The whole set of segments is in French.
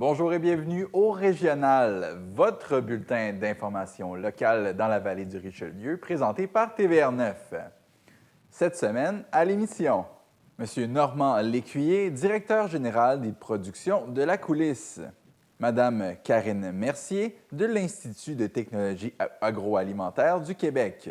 Bonjour et bienvenue au Régional, votre bulletin d'information locale dans la vallée du Richelieu, présenté par TVR9. Cette semaine, à l'émission, M. Normand Lécuyer, directeur général des productions de La Coulisse. Mme Karine Mercier, de l'Institut de technologie agroalimentaire du Québec.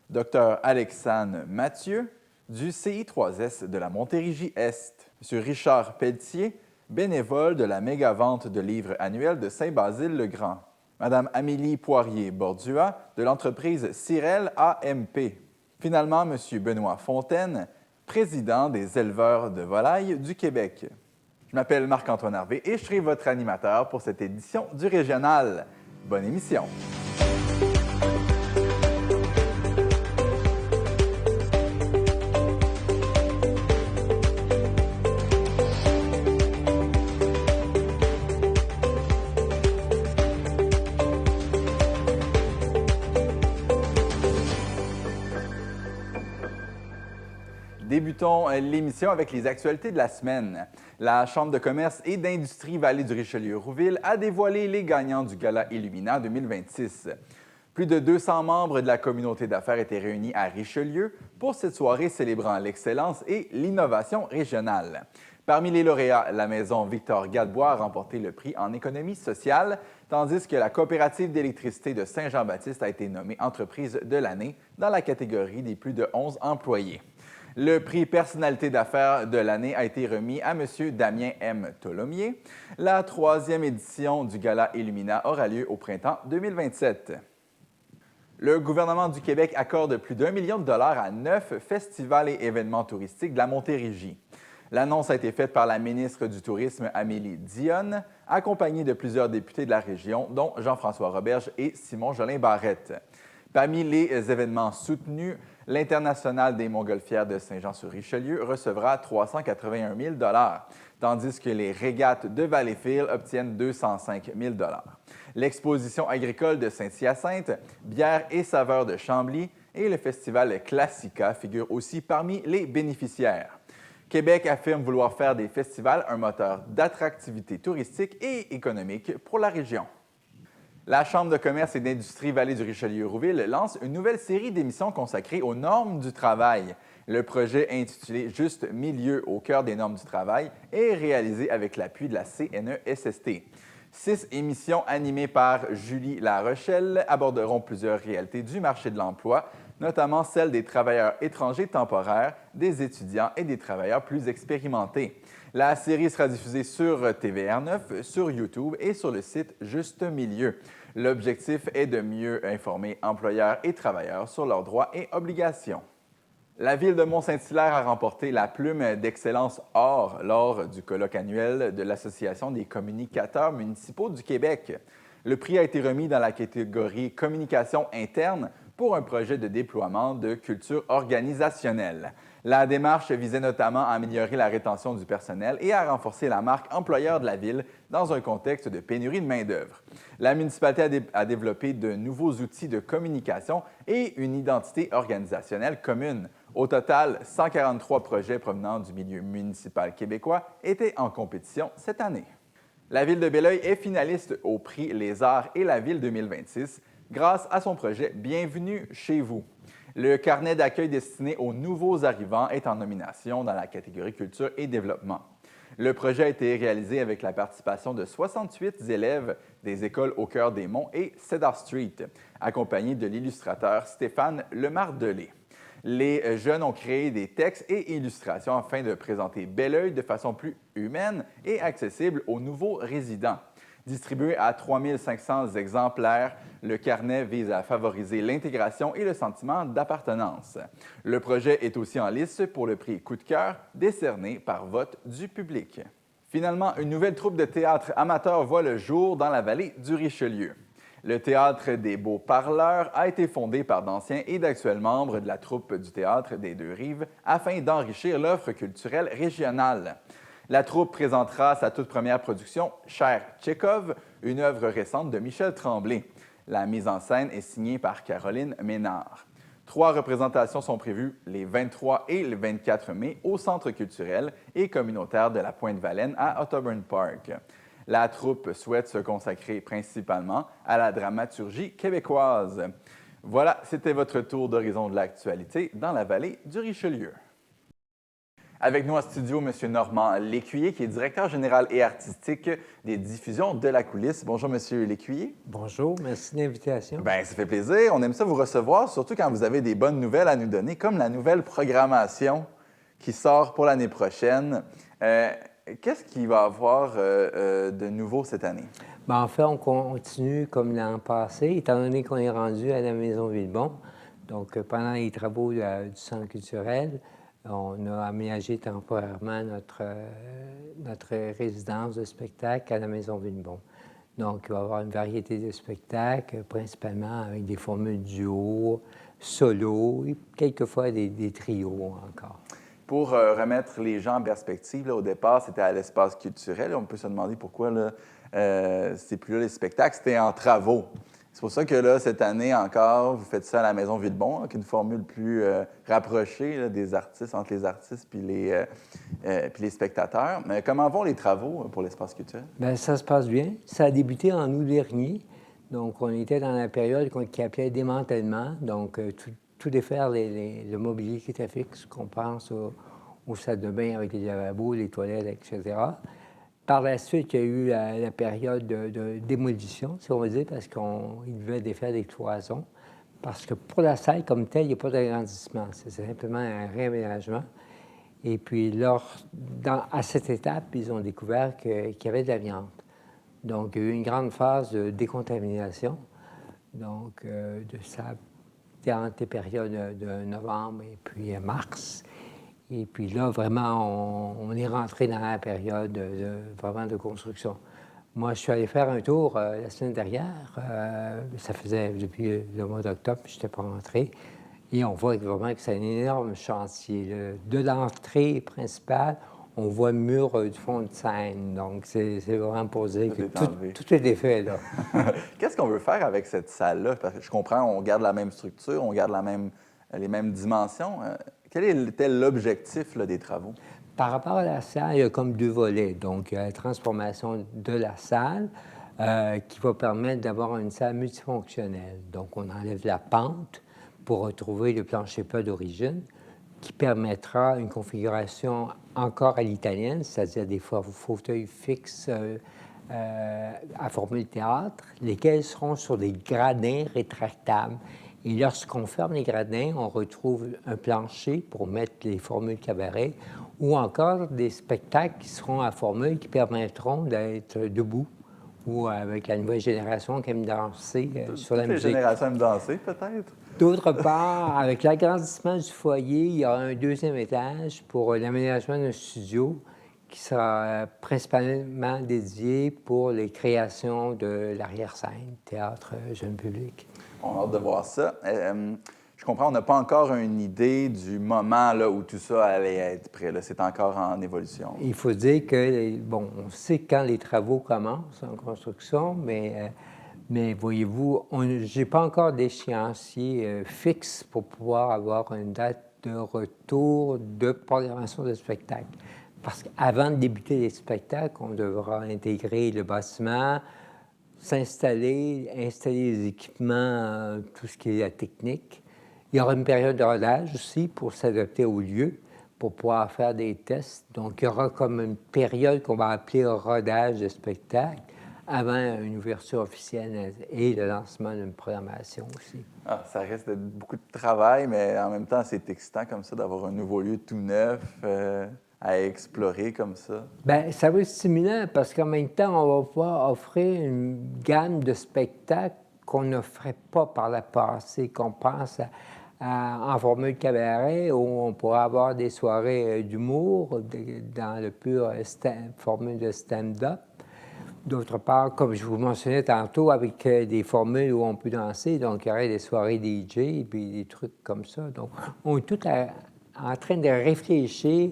Dr. Alexandre Mathieu, du CI3S de la Montérégie-Est. M. Richard Pelletier, bénévole de la méga-vente de livres annuels de Saint-Basile-le-Grand. Mme Amélie Poirier-Bordua, de l'entreprise Cyrel AMP. Finalement, M. Benoît Fontaine, président des éleveurs de volailles du Québec. Je m'appelle Marc-Antoine Harvey et je serai votre animateur pour cette édition du Régional. Bonne émission! Débutons l'émission avec les actualités de la semaine. La Chambre de commerce et d'industrie Vallée du Richelieu-Rouville a dévoilé les gagnants du Gala Illumina 2026. Plus de 200 membres de la communauté d'affaires étaient réunis à Richelieu pour cette soirée célébrant l'excellence et l'innovation régionale. Parmi les lauréats, la maison Victor Gadebois a remporté le prix en économie sociale, tandis que la coopérative d'électricité de Saint-Jean-Baptiste a été nommée entreprise de l'année dans la catégorie des plus de 11 employés. Le prix personnalité d'affaires de l'année a été remis à M. Damien M. Tolomier. La troisième édition du Gala Illumina aura lieu au printemps 2027. Le gouvernement du Québec accorde plus d'1 million de dollars à 9 festivals et événements touristiques de la Montérégie. L'annonce a été faite par la ministre du Tourisme, Amélie Dionne, accompagnée de plusieurs députés de la région, dont Jean-François Roberge et Simon Jolin-Barrette. Parmi les événements soutenus, l'International des Montgolfières de Saint-Jean-sur-Richelieu recevra 381 000 tandis que les régates de Valleyfield obtiennent 205 000 L'exposition agricole de Saint-Hyacinthe, Bières et saveurs de Chambly et le festival Classica figurent aussi parmi les bénéficiaires. Québec affirme vouloir faire des festivals un moteur d'attractivité touristique et économique pour la région. La Chambre de commerce et d'industrie Vallée du Richelieu-Rouville lance une nouvelle série d'émissions consacrées aux normes du travail. Le projet intitulé « Juste milieu au cœur des normes du travail » est réalisé avec l'appui de la CNESST. 6 émissions animées par Julie Larochelle aborderont plusieurs réalités du marché de l'emploi, notamment celles des travailleurs étrangers temporaires, des étudiants et des travailleurs plus expérimentés. La série sera diffusée sur TVR9, sur YouTube et sur le site Juste Milieu. L'objectif est de mieux informer employeurs et travailleurs sur leurs droits et obligations. La Ville de Mont-Saint-Hilaire a remporté la plume d'excellence or lors du colloque annuel de l'Association des communicateurs municipaux du Québec. Le prix a été remis dans la catégorie Communication interne pour un projet de déploiement de culture organisationnelle. La démarche visait notamment à améliorer la rétention du personnel et à renforcer la marque employeur de la Ville dans un contexte de pénurie de main-d'œuvre. La municipalité a développé de nouveaux outils de communication et une identité organisationnelle commune. Au total, 143 projets provenant du milieu municipal québécois étaient en compétition cette année. La Ville de Belleuil est finaliste au prix Les Arts et la Ville 2026 grâce à son projet Bienvenue chez vous. Le carnet d'accueil destiné aux nouveaux arrivants est en nomination dans la catégorie Culture et Développement. Le projet a été réalisé avec la participation de 68 élèves des écoles au cœur des Monts et Cedar Street, accompagnés de l'illustrateur Stéphane Lemardelé. Les jeunes ont créé des textes et illustrations afin de présenter Belleuil de façon plus humaine et accessible aux nouveaux résidents. Distribué à 3 500 exemplaires, le carnet vise à favoriser l'intégration et le sentiment d'appartenance. Le projet est aussi en lice pour le prix Coup de cœur, décerné par vote du public. Finalement, une nouvelle troupe de théâtre amateur voit le jour dans la vallée du Richelieu. Le Théâtre des Beaux Parleurs a été fondé par d'anciens et d'actuels membres de la troupe du Théâtre des Deux-Rives afin d'enrichir l'offre culturelle régionale. La troupe présentera sa toute première production, Cher Tchekhov, une œuvre récente de Michel Tremblay. La mise en scène est signée par Caroline Ménard. 3 représentations sont prévues les 23 et le 24 mai au Centre culturel et communautaire de la Pointe-Valène à Ottoburn Park. La troupe souhaite se consacrer principalement à la dramaturgie québécoise. Voilà, c'était votre tour d'horizon de l'actualité dans la vallée du Richelieu. Avec nous en studio, M. Normand Lécuyer, qui est directeur général et artistique des diffusions de la coulisse. Bonjour, M. Lécuyer. Bonjour, merci de l'invitation. Bien, ça fait plaisir. On aime ça vous recevoir, surtout quand vous avez des bonnes nouvelles à nous donner, comme la nouvelle programmation qui sort pour l'année prochaine. Qu'est-ce qu'il va y avoir de nouveau cette année? Bien, en fait, on continue comme l'an passé, étant donné qu'on est rendu à la Maison Villebon. Donc, pendant les travaux du Centre culturel, on a aménagé temporairement notre résidence de spectacle à la Maison Villebon. Donc, il va y avoir une variété de spectacles, principalement avec des formules duo, solo, et quelquefois des trios encore. Pour remettre les gens en perspective, là, au départ, c'était à l'espace culturel. On peut se demander pourquoi c'est plus là les spectacles. C'était en travaux. C'est pour ça que là, cette année encore, vous faites ça à la Maison Villebon, avec une formule plus rapprochée là, des artistes, entre les artistes puis les spectateurs. Mais comment vont les travaux pour l'espace culturel? Bien, ça se passe bien. Ça a débuté en août dernier. Donc, on était dans la période qu'on appelait démantèlement. Donc, tout défaire le mobilier qui était fixe, qu'on pense au salle de bain avec les lavabos, les toilettes, etc. Par la suite, il y a eu la période de démolition, si on veut dire, parce qu'il devait défaire des cloisons. Parce que pour la salle comme telle, il n'y a pas d'agrandissement. C'est simplement un réaménagement. Et puis, à cette étape, ils ont découvert qu'il y avait de l'amiante. Donc, il y a eu une grande phase de décontamination. Donc, de ça, entre les périodes de novembre et puis mars. Et puis là, vraiment, on est rentré dans la période vraiment de construction. Moi, je suis allé faire un tour la semaine dernière. Ça faisait depuis le mois d'octobre, je n'étais pas rentré. Et on voit vraiment que c'est un énorme chantier. De l'entrée principale, on voit le mur du fond de scène. Donc, c'est vraiment pour dire que tout est défait, là. Qu'est-ce qu'on veut faire avec cette salle-là? Parce que je comprends, on garde la même structure, on garde les mêmes dimensions. Quel était l'objectif des travaux? Par rapport à la salle, il y a comme deux volets. Donc, il y a la transformation de la salle qui va permettre d'avoir une salle multifonctionnelle. Donc, on enlève la pente pour retrouver le plancher plat d'origine qui permettra une configuration encore à l'italienne, c'est-à-dire des fauteuils fixes à formule théâtre, lesquels seront sur des gradins rétractables. Et lorsqu'on ferme les gradins, on retrouve un plancher pour mettre les formules cabaret ou encore des spectacles qui seront à formule qui permettront d'être debout ou avec la nouvelle génération qui aime danser sur la musique. La génération aime danser, peut-être? D'autre part, avec l'agrandissement du foyer, il y aura un deuxième étage pour l'aménagement d'un studio qui sera principalement dédié pour les créations de l'arrière-scène, théâtre, jeune public. On a hâte de voir ça. Je comprends, on n'a pas encore une idée du moment là, où tout ça allait être prêt. C'est encore en évolution. Il faut dire que, on sait quand les travaux commencent en construction, mais voyez-vous, je n'ai pas encore d'échéancier fixe pour pouvoir avoir une date de retour de programmation de spectacle. Parce qu'avant de débuter les spectacles, on devra intégrer le bâtiment, s'installer, installer les équipements, tout ce qui est la technique. Il y aura une période de rodage aussi pour s'adapter au lieu, pour pouvoir faire des tests. Donc, il y aura comme une période qu'on va appeler rodage de spectacle avant une ouverture officielle et le lancement d'une programmation aussi. Ah, ça reste beaucoup de travail, mais en même temps, c'est excitant comme ça d'avoir un nouveau lieu tout neuf à explorer comme ça. Bien, ça va être stimulant parce qu'en même temps, on va pouvoir offrir une gamme de spectacles qu'on n'offrait pas par le passé, qu'on pense en formule cabaret où on pourra avoir des soirées d'humour dans le pur formule de stand-up. D'autre part, comme je vous mentionnais tantôt, avec des formules où on peut danser, donc il y aurait des soirées DJ et puis des trucs comme ça. Donc, on est tout en train de réfléchir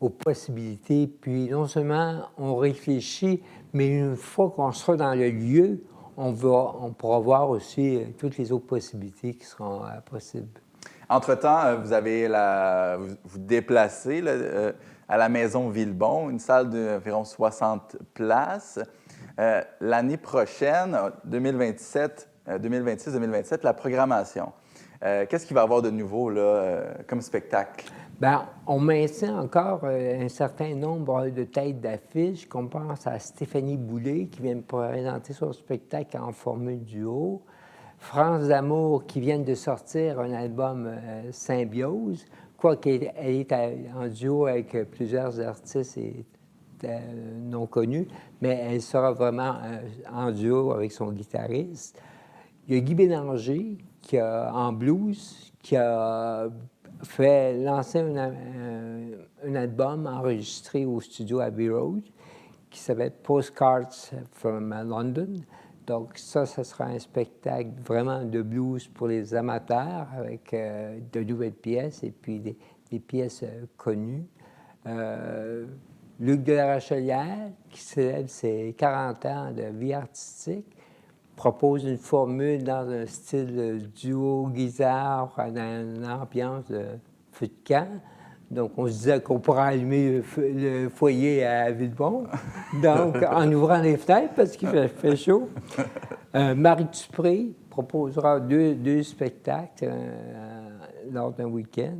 aux possibilités. Puis non seulement on réfléchit, mais une fois qu'on sera dans le lieu, on pourra voir aussi toutes les autres possibilités qui seront possibles. Entre-temps, vous déplacez à la Maison Villebon, une salle d'environ 60 places. L'année prochaine, 2026-2027, la programmation. Qu'est-ce qu'il va y avoir de nouveau là, comme spectacle? Bien, on maintient encore un certain nombre de têtes d'affiche, qu'on pense à Stéphanie Boulay, qui vient présenter son spectacle en formule duo, France d'Amour, qui vient de sortir un album Symbiose, quoiqu'elle est en duo avec plusieurs artistes non connus, mais elle sera vraiment en duo avec son guitariste. Il y a Guy Bélanger, en blues, qui a lancé un album enregistré au studio Abbey Road qui s'appelle Postcards from London. Donc ça sera un spectacle vraiment de blues pour les amateurs avec de nouvelles pièces et puis des pièces connues. Luc de la Rochelière, qui célèbre ses 40 ans de vie artistique, propose une formule dans un style duo guitare, dans une ambiance de feu de camp. Donc, on se disait qu'on pourrait allumer le foyer à Villebon, donc en ouvrant les fenêtres parce qu'il fait chaud. Marie Dupré proposera deux spectacles lors d'un week-end.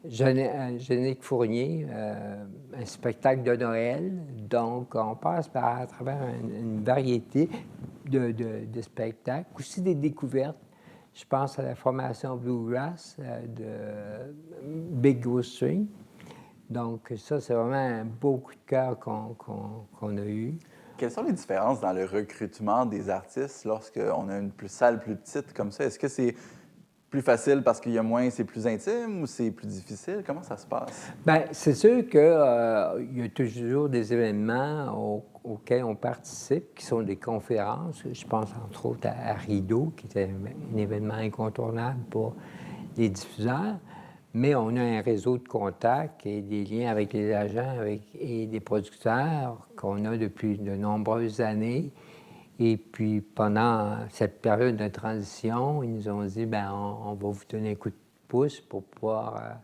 Génique Fournier, un spectacle de Noël. Donc, on passe à travers une variété de spectacles, aussi des découvertes. Je pense à la formation Bluegrass de Big Goose String. Donc, ça, c'est vraiment un beau coup de cœur qu'on a eu. Quelles sont les différences dans le recrutement des artistes lorsqu'on a une salle plus petite comme ça? Est-ce que c'est plus facile parce qu'il y a moins, c'est plus intime ou c'est plus difficile? Comment ça se passe? Bien, c'est sûr qu'il y a toujours des événements auxquels on participe, qui sont des conférences. Je pense entre autres à Rideau, qui était un événement incontournable pour les diffuseurs. Mais on a un réseau de contacts et des liens avec les agents et des producteurs qu'on a depuis de nombreuses années. Et puis, pendant cette période de transition, ils nous ont dit, bien, on va vous donner un coup de pouce pour pouvoir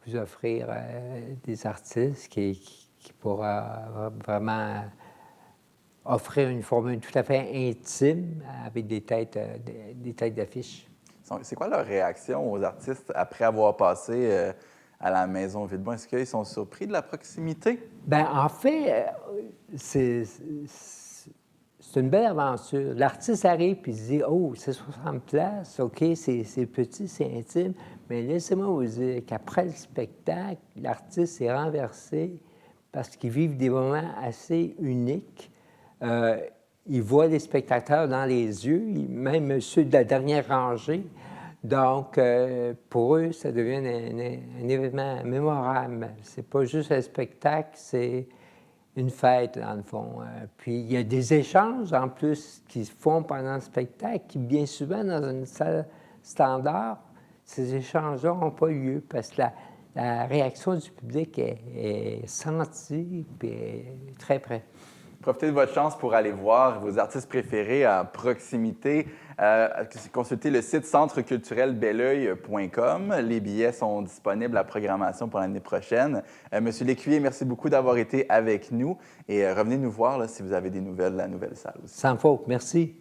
vous offrir des artistes qui pourra vraiment offrir une formule tout à fait intime avec des têtes d'affiche. C'est quoi leur réaction aux artistes après avoir passé à la Maison Villebon? Est-ce qu'ils sont surpris de la proximité? Bien, en fait, c'est une belle aventure. L'artiste arrive et dit « Oh, c'est 60 places, OK, c'est petit, c'est intime. » Mais laissez-moi vous dire qu'après le spectacle, l'artiste est renversé parce qu'ils vivent des moments assez uniques. Ils voient les spectateurs dans les yeux, même ceux de la dernière rangée. Donc, pour eux, ça devient un événement mémorable. C'est pas juste un spectacle, c'est une fête, dans le fond. Puis, il y a des échanges, en plus, qui se font pendant le spectacle, qui, bien souvent, dans une salle standard, ces échanges-là n'ont pas lieu parce que la réaction du public est sentie et est très près. Profitez de votre chance pour aller voir vos artistes préférés à proximité. Consultez le site centreculturelbelœil.com. Les billets sont disponibles à programmation pour l'année prochaine. Monsieur Lécuyer, merci beaucoup d'avoir été avec nous et revenez nous voir là, si vous avez des nouvelles de la nouvelle salle aussi. Sans faute, merci.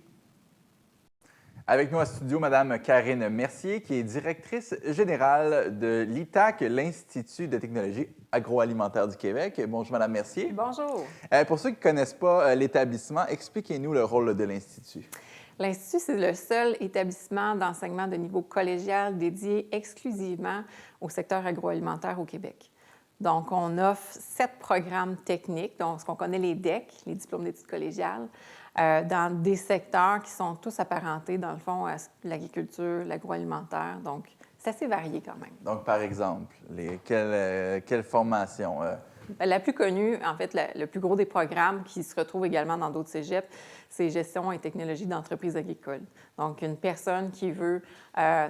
Avec nous en studio, Mme Karine Mercier, qui est directrice générale de l'ITAC, l'Institut de technologie agroalimentaire du Québec. Bonjour, Mme Mercier. Bonjour. Pour ceux qui ne connaissent pas l'établissement, expliquez-nous le rôle de l'Institut. L'Institut, c'est le seul établissement d'enseignement de niveau collégial dédié exclusivement au secteur agroalimentaire au Québec. Donc, on offre 7 programmes techniques, donc ce qu'on connaît les DEC, les diplômes d'études collégiales, dans des secteurs qui sont tous apparentés, dans le fond, à l'agriculture, l'agroalimentaire. Donc, c'est assez varié quand même. Donc, par exemple, quelle formation? La plus connue, en fait, le plus gros des programmes qui se retrouvent également dans d'autres cégeps, c'est gestion et technologie d'entreprises agricoles. Donc, une personne qui veut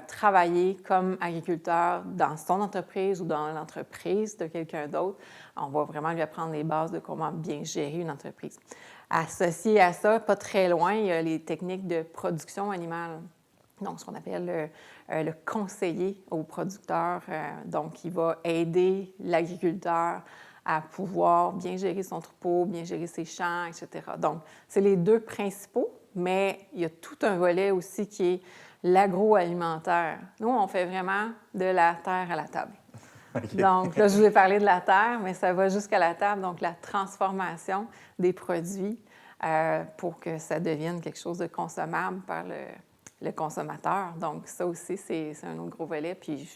travailler comme agriculteur dans son entreprise ou dans l'entreprise de quelqu'un d'autre, on va vraiment lui apprendre les bases de comment bien gérer une entreprise. Associé à ça, pas très loin, il y a les techniques de production animale. Donc, ce qu'on appelle le conseiller aux producteurs. Donc, il va aider l'agriculteur à pouvoir bien gérer son troupeau, bien gérer ses champs, etc. Donc, c'est les deux principaux, mais il y a tout un volet aussi qui est l'agroalimentaire. Nous, on fait vraiment de la terre à la table. OK. Donc, là, je vous ai parlé de la terre, mais ça va jusqu'à la table, donc la transformation des produits pour que ça devienne quelque chose de consommable par le consommateur. Donc, ça aussi, c'est un autre gros volet. Puis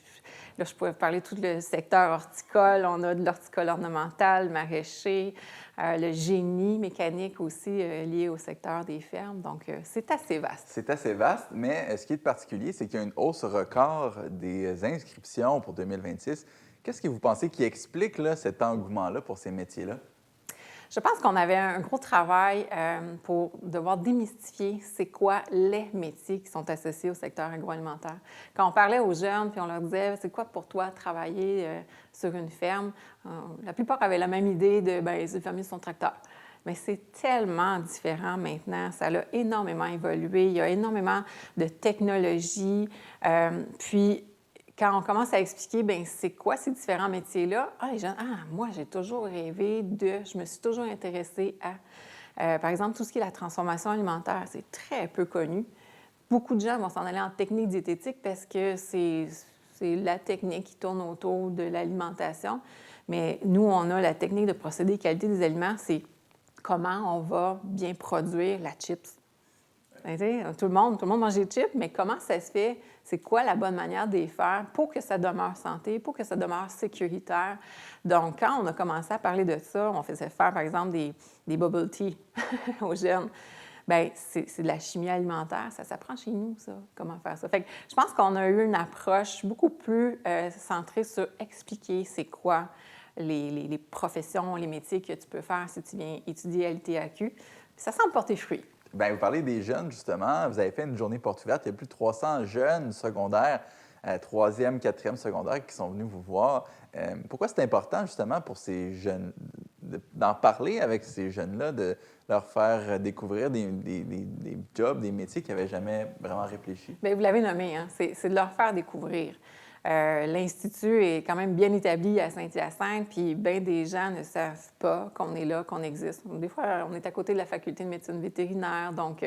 là, je pourrais vous parler de tout le secteur horticole. On a de l'horticole ornemental, maraîcher, le génie mécanique aussi lié au secteur des fermes. Donc, c'est assez vaste. C'est assez vaste, mais ce qui est de particulier, c'est qu'il y a une hausse record des inscriptions pour 2026. Qu'est-ce que vous pensez qui explique là, cet engouement-là pour ces métiers-là? Je pense qu'on avait un gros travail pour devoir démystifier c'est quoi les métiers qui sont associés au secteur agroalimentaire. Quand on parlait aux jeunes, puis on leur disait c'est quoi pour toi travailler sur une ferme, la plupart avaient la même idée de bien, les familles sont tracteurs. Mais c'est tellement différent maintenant. Ça a énormément évolué. Il y a énormément de technologies. Puis, quand on commence à expliquer, bien, c'est quoi ces différents métiers-là, les gens, moi, j'ai toujours rêvé je me suis toujours intéressée à, par exemple, tout ce qui est la transformation alimentaire, c'est très peu connu. Beaucoup de gens vont s'en aller en technique diététique parce que c'est la technique qui tourne autour de l'alimentation. Mais nous, on a la technique de procédé qualité des aliments, c'est comment on va bien produire la chips. Tout le monde mange des chips, mais comment ça se fait? C'est quoi la bonne manière de les faire pour que ça demeure santé, pour que ça demeure sécuritaire? Donc, quand on a commencé à parler de ça, on faisait faire, par exemple, des bubble tea aux jeunes. Bien, c'est de la chimie alimentaire. Ça s'apprend chez nous, ça, comment faire ça. Fait que je pense qu'on a eu une approche beaucoup plus centrée sur expliquer c'est quoi les professions, les métiers que tu peux faire si tu viens étudier à l'ITAQ. Puis ça semble porter fruit. Bien, vous parlez des jeunes, justement. Vous avez fait une journée porte ouverte. Il y a plus de 300 jeunes secondaires, 3e, 4e secondaire qui sont venus vous voir. Pourquoi c'est important, justement, pour ces jeunes, d'en parler avec ces jeunes-là, de leur faire découvrir des jobs, des métiers qu'ils n'avaient jamais vraiment réfléchi? Bien, vous l'avez nommé, hein? C'est de leur faire découvrir. L'Institut est quand même bien établi à Saint-Hyacinthe, puis bien des gens ne savent pas qu'on est là, qu'on existe. Des fois, on est à côté de la faculté de médecine vétérinaire, donc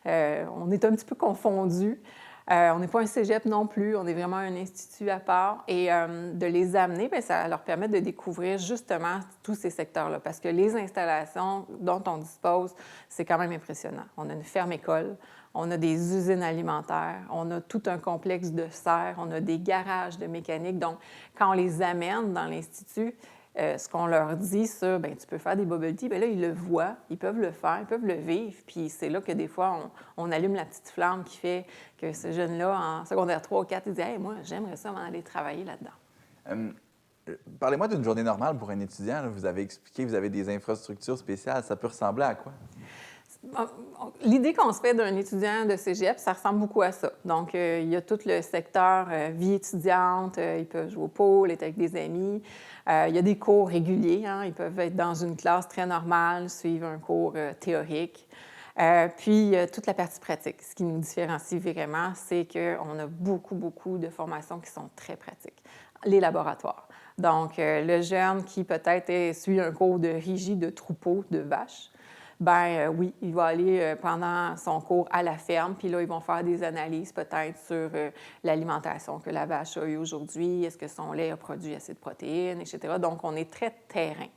on est un petit peu confondus. On n'est pas un cégep non plus, on est vraiment un institut à part. Et de les amener, bien, ça leur permet de découvrir justement tous ces secteurs-là, parce que les installations dont on dispose, c'est quand même impressionnant. On a une ferme-école, on a des usines alimentaires, on a tout un complexe de serres, on a des garages de mécanique. Donc, quand on les amène dans l'Institut, ce qu'on leur dit sur, bien, tu peux faire des bubble tea, bien là, ils le voient, ils peuvent le faire, ils peuvent le vivre. Puis c'est là que des fois, on allume la petite flamme qui fait que ce jeune-là, en secondaire 3 ou 4, il dit « Hey, moi, j'aimerais ça m'en aller travailler là-dedans. » Parlez-moi d'une journée normale pour un étudiant. Là. Vous avez expliqué que vous avez des infrastructures spéciales. Ça peut ressembler à quoi? L'idée qu'on se fait d'un étudiant de cégep, ça ressemble beaucoup à ça. Donc, il y a tout le secteur vie étudiante, ils peuvent jouer au pôle, être avec des amis. Il y a des cours réguliers, hein, ils peuvent être dans une classe très normale, suivre un cours théorique. Puis, toute la partie pratique. Ce qui nous différencie vraiment, c'est qu'on a beaucoup, beaucoup de formations qui sont très pratiques. Les laboratoires. Donc, le jeune qui peut-être suit un cours de régie de troupeau de vaches, bien oui, il va aller pendant son cours à la ferme, puis là, ils vont faire des analyses peut-être sur l'alimentation que la vache a eue aujourd'hui, est-ce que son lait a produit assez de protéines, etc. Donc, on est très terrain.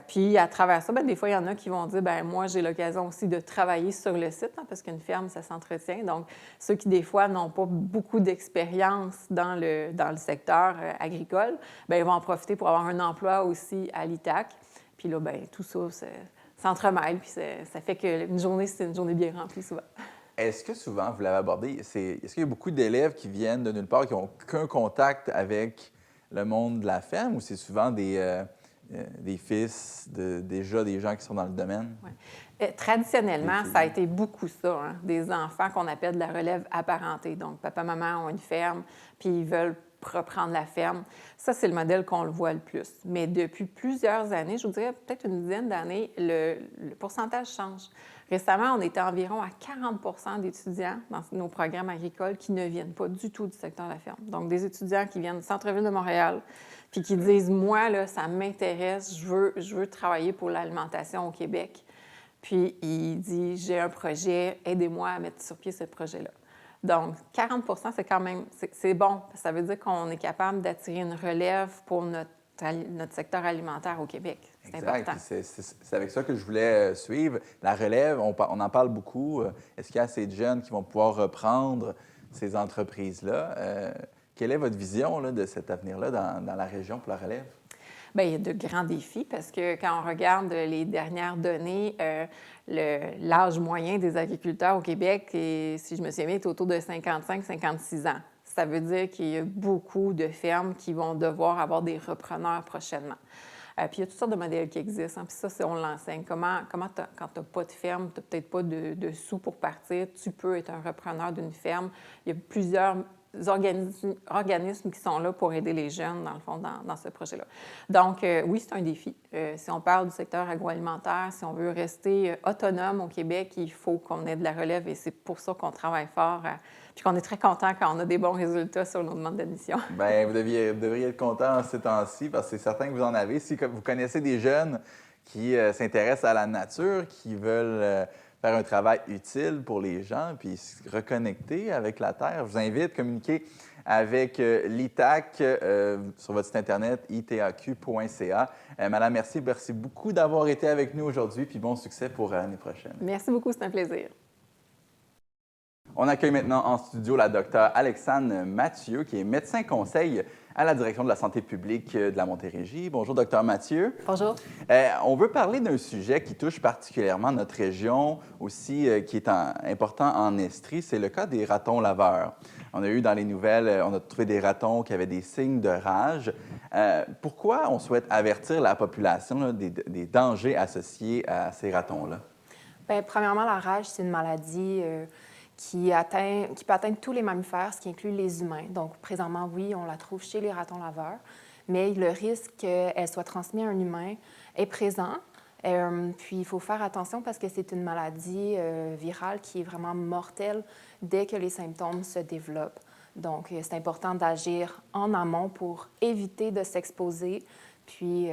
Puis, à travers ça, bien, des fois, il y en a qui vont dire, bien, moi, j'ai l'occasion aussi de travailler sur le site, hein, parce qu'une ferme, ça s'entretient. Donc, ceux qui, des fois, n'ont pas beaucoup d'expérience dans le secteur agricole, bien, ils vont en profiter pour avoir un emploi aussi à l'ITAC. Puis là, bien, tout ça, s'entremêle, puis ça fait qu'une journée, c'est une journée bien remplie souvent. Est-ce que souvent, vous l'avez abordé, est-ce qu'il y a beaucoup d'élèves qui viennent de nulle part, qui n'ont aucun contact avec le monde de la ferme, ou c'est souvent des fils déjà des gens qui sont dans le domaine? Ouais. Traditionnellement, ça a été beaucoup ça, hein, des enfants qu'on appelle de la relève apparentée. Donc, papa, maman ont une ferme, puis ils veulent reprendre la ferme. Ça, c'est le modèle qu'on le voit le plus. Mais depuis plusieurs années, je vous dirais peut-être une dizaine d'années, le pourcentage change. Récemment, on était environ à 40 d'étudiants dans nos programmes agricoles qui ne viennent pas du tout du secteur de la ferme. Donc, des étudiants qui viennent du centre-ville de Montréal, puis qui disent, moi, là, ça m'intéresse, je veux travailler pour l'alimentation au Québec. Puis il dit, j'ai un projet, aidez-moi à mettre sur pied ce projet-là. Donc, 40 c'est quand même, c'est bon. Ça veut dire qu'on est capable d'attirer une relève pour notre secteur alimentaire au Québec. C'est important. C'est avec ça que je voulais suivre. La relève, on en parle beaucoup. Est-ce qu'il y a assez de jeunes qui vont pouvoir reprendre ces entreprises-là? Quelle est votre vision là, de cet avenir-là dans la région pour la relève? Bien, il y a de grands défis parce que quand on regarde les dernières données, l'âge moyen des agriculteurs au Québec, si je me souviens bien, est autour de 55-56 ans. Ça veut dire qu'il y a beaucoup de fermes qui vont devoir avoir des repreneurs prochainement. Puis il y a toutes sortes de modèles qui existent. Hein, puis ça, on l'enseigne. Quand tu n'as pas de ferme, tu n'as peut-être pas de sous pour partir, tu peux être un repreneur d'une ferme. Il y a plusieurs organismes qui sont là pour aider les jeunes, dans le fond, dans ce projet-là. Donc, oui, c'est un défi. Si on parle du secteur agroalimentaire, si on veut rester autonome au Québec, il faut qu'on ait de la relève et c'est pour ça qu'on travaille fort puis qu'on est très content quand on a des bons résultats sur nos demandes d'admission. Bien, vous devriez être content en ces temps-ci parce que c'est certain que vous en avez. Si vous connaissez des jeunes qui s'intéressent à la nature, qui veulent faire un travail utile pour les gens, puis se reconnecter avec la Terre, je vous invite à communiquer avec l'ITAC sur votre site Internet, itaq.ca. Madame, merci beaucoup d'avoir été avec nous aujourd'hui, puis bon succès pour l'année prochaine. Merci beaucoup, c'est un plaisir. On accueille maintenant en studio la docteure Alexandre Mathieu, qui est médecin conseil à la Direction de la santé publique de la Montérégie. Bonjour, docteur Mathieu. Bonjour. On veut parler d'un sujet qui touche particulièrement notre région, aussi qui est important en Estrie, c'est le cas des ratons laveurs. On a eu dans les nouvelles, on a trouvé des ratons qui avaient des signes de rage. Pourquoi on souhaite avertir la population là, des dangers associés à ces ratons-là? Bien, premièrement, la rage, c'est une maladie qui peut atteindre tous les mammifères, ce qui inclut les humains. Donc, présentement, oui, on la trouve chez les ratons laveurs, mais le risque qu'elle soit transmise à un humain est présent. Puis, il faut faire attention parce que c'est une maladie virale qui est vraiment mortelle dès que les symptômes se développent. Donc, c'est important d'agir en amont pour éviter de s'exposer, puis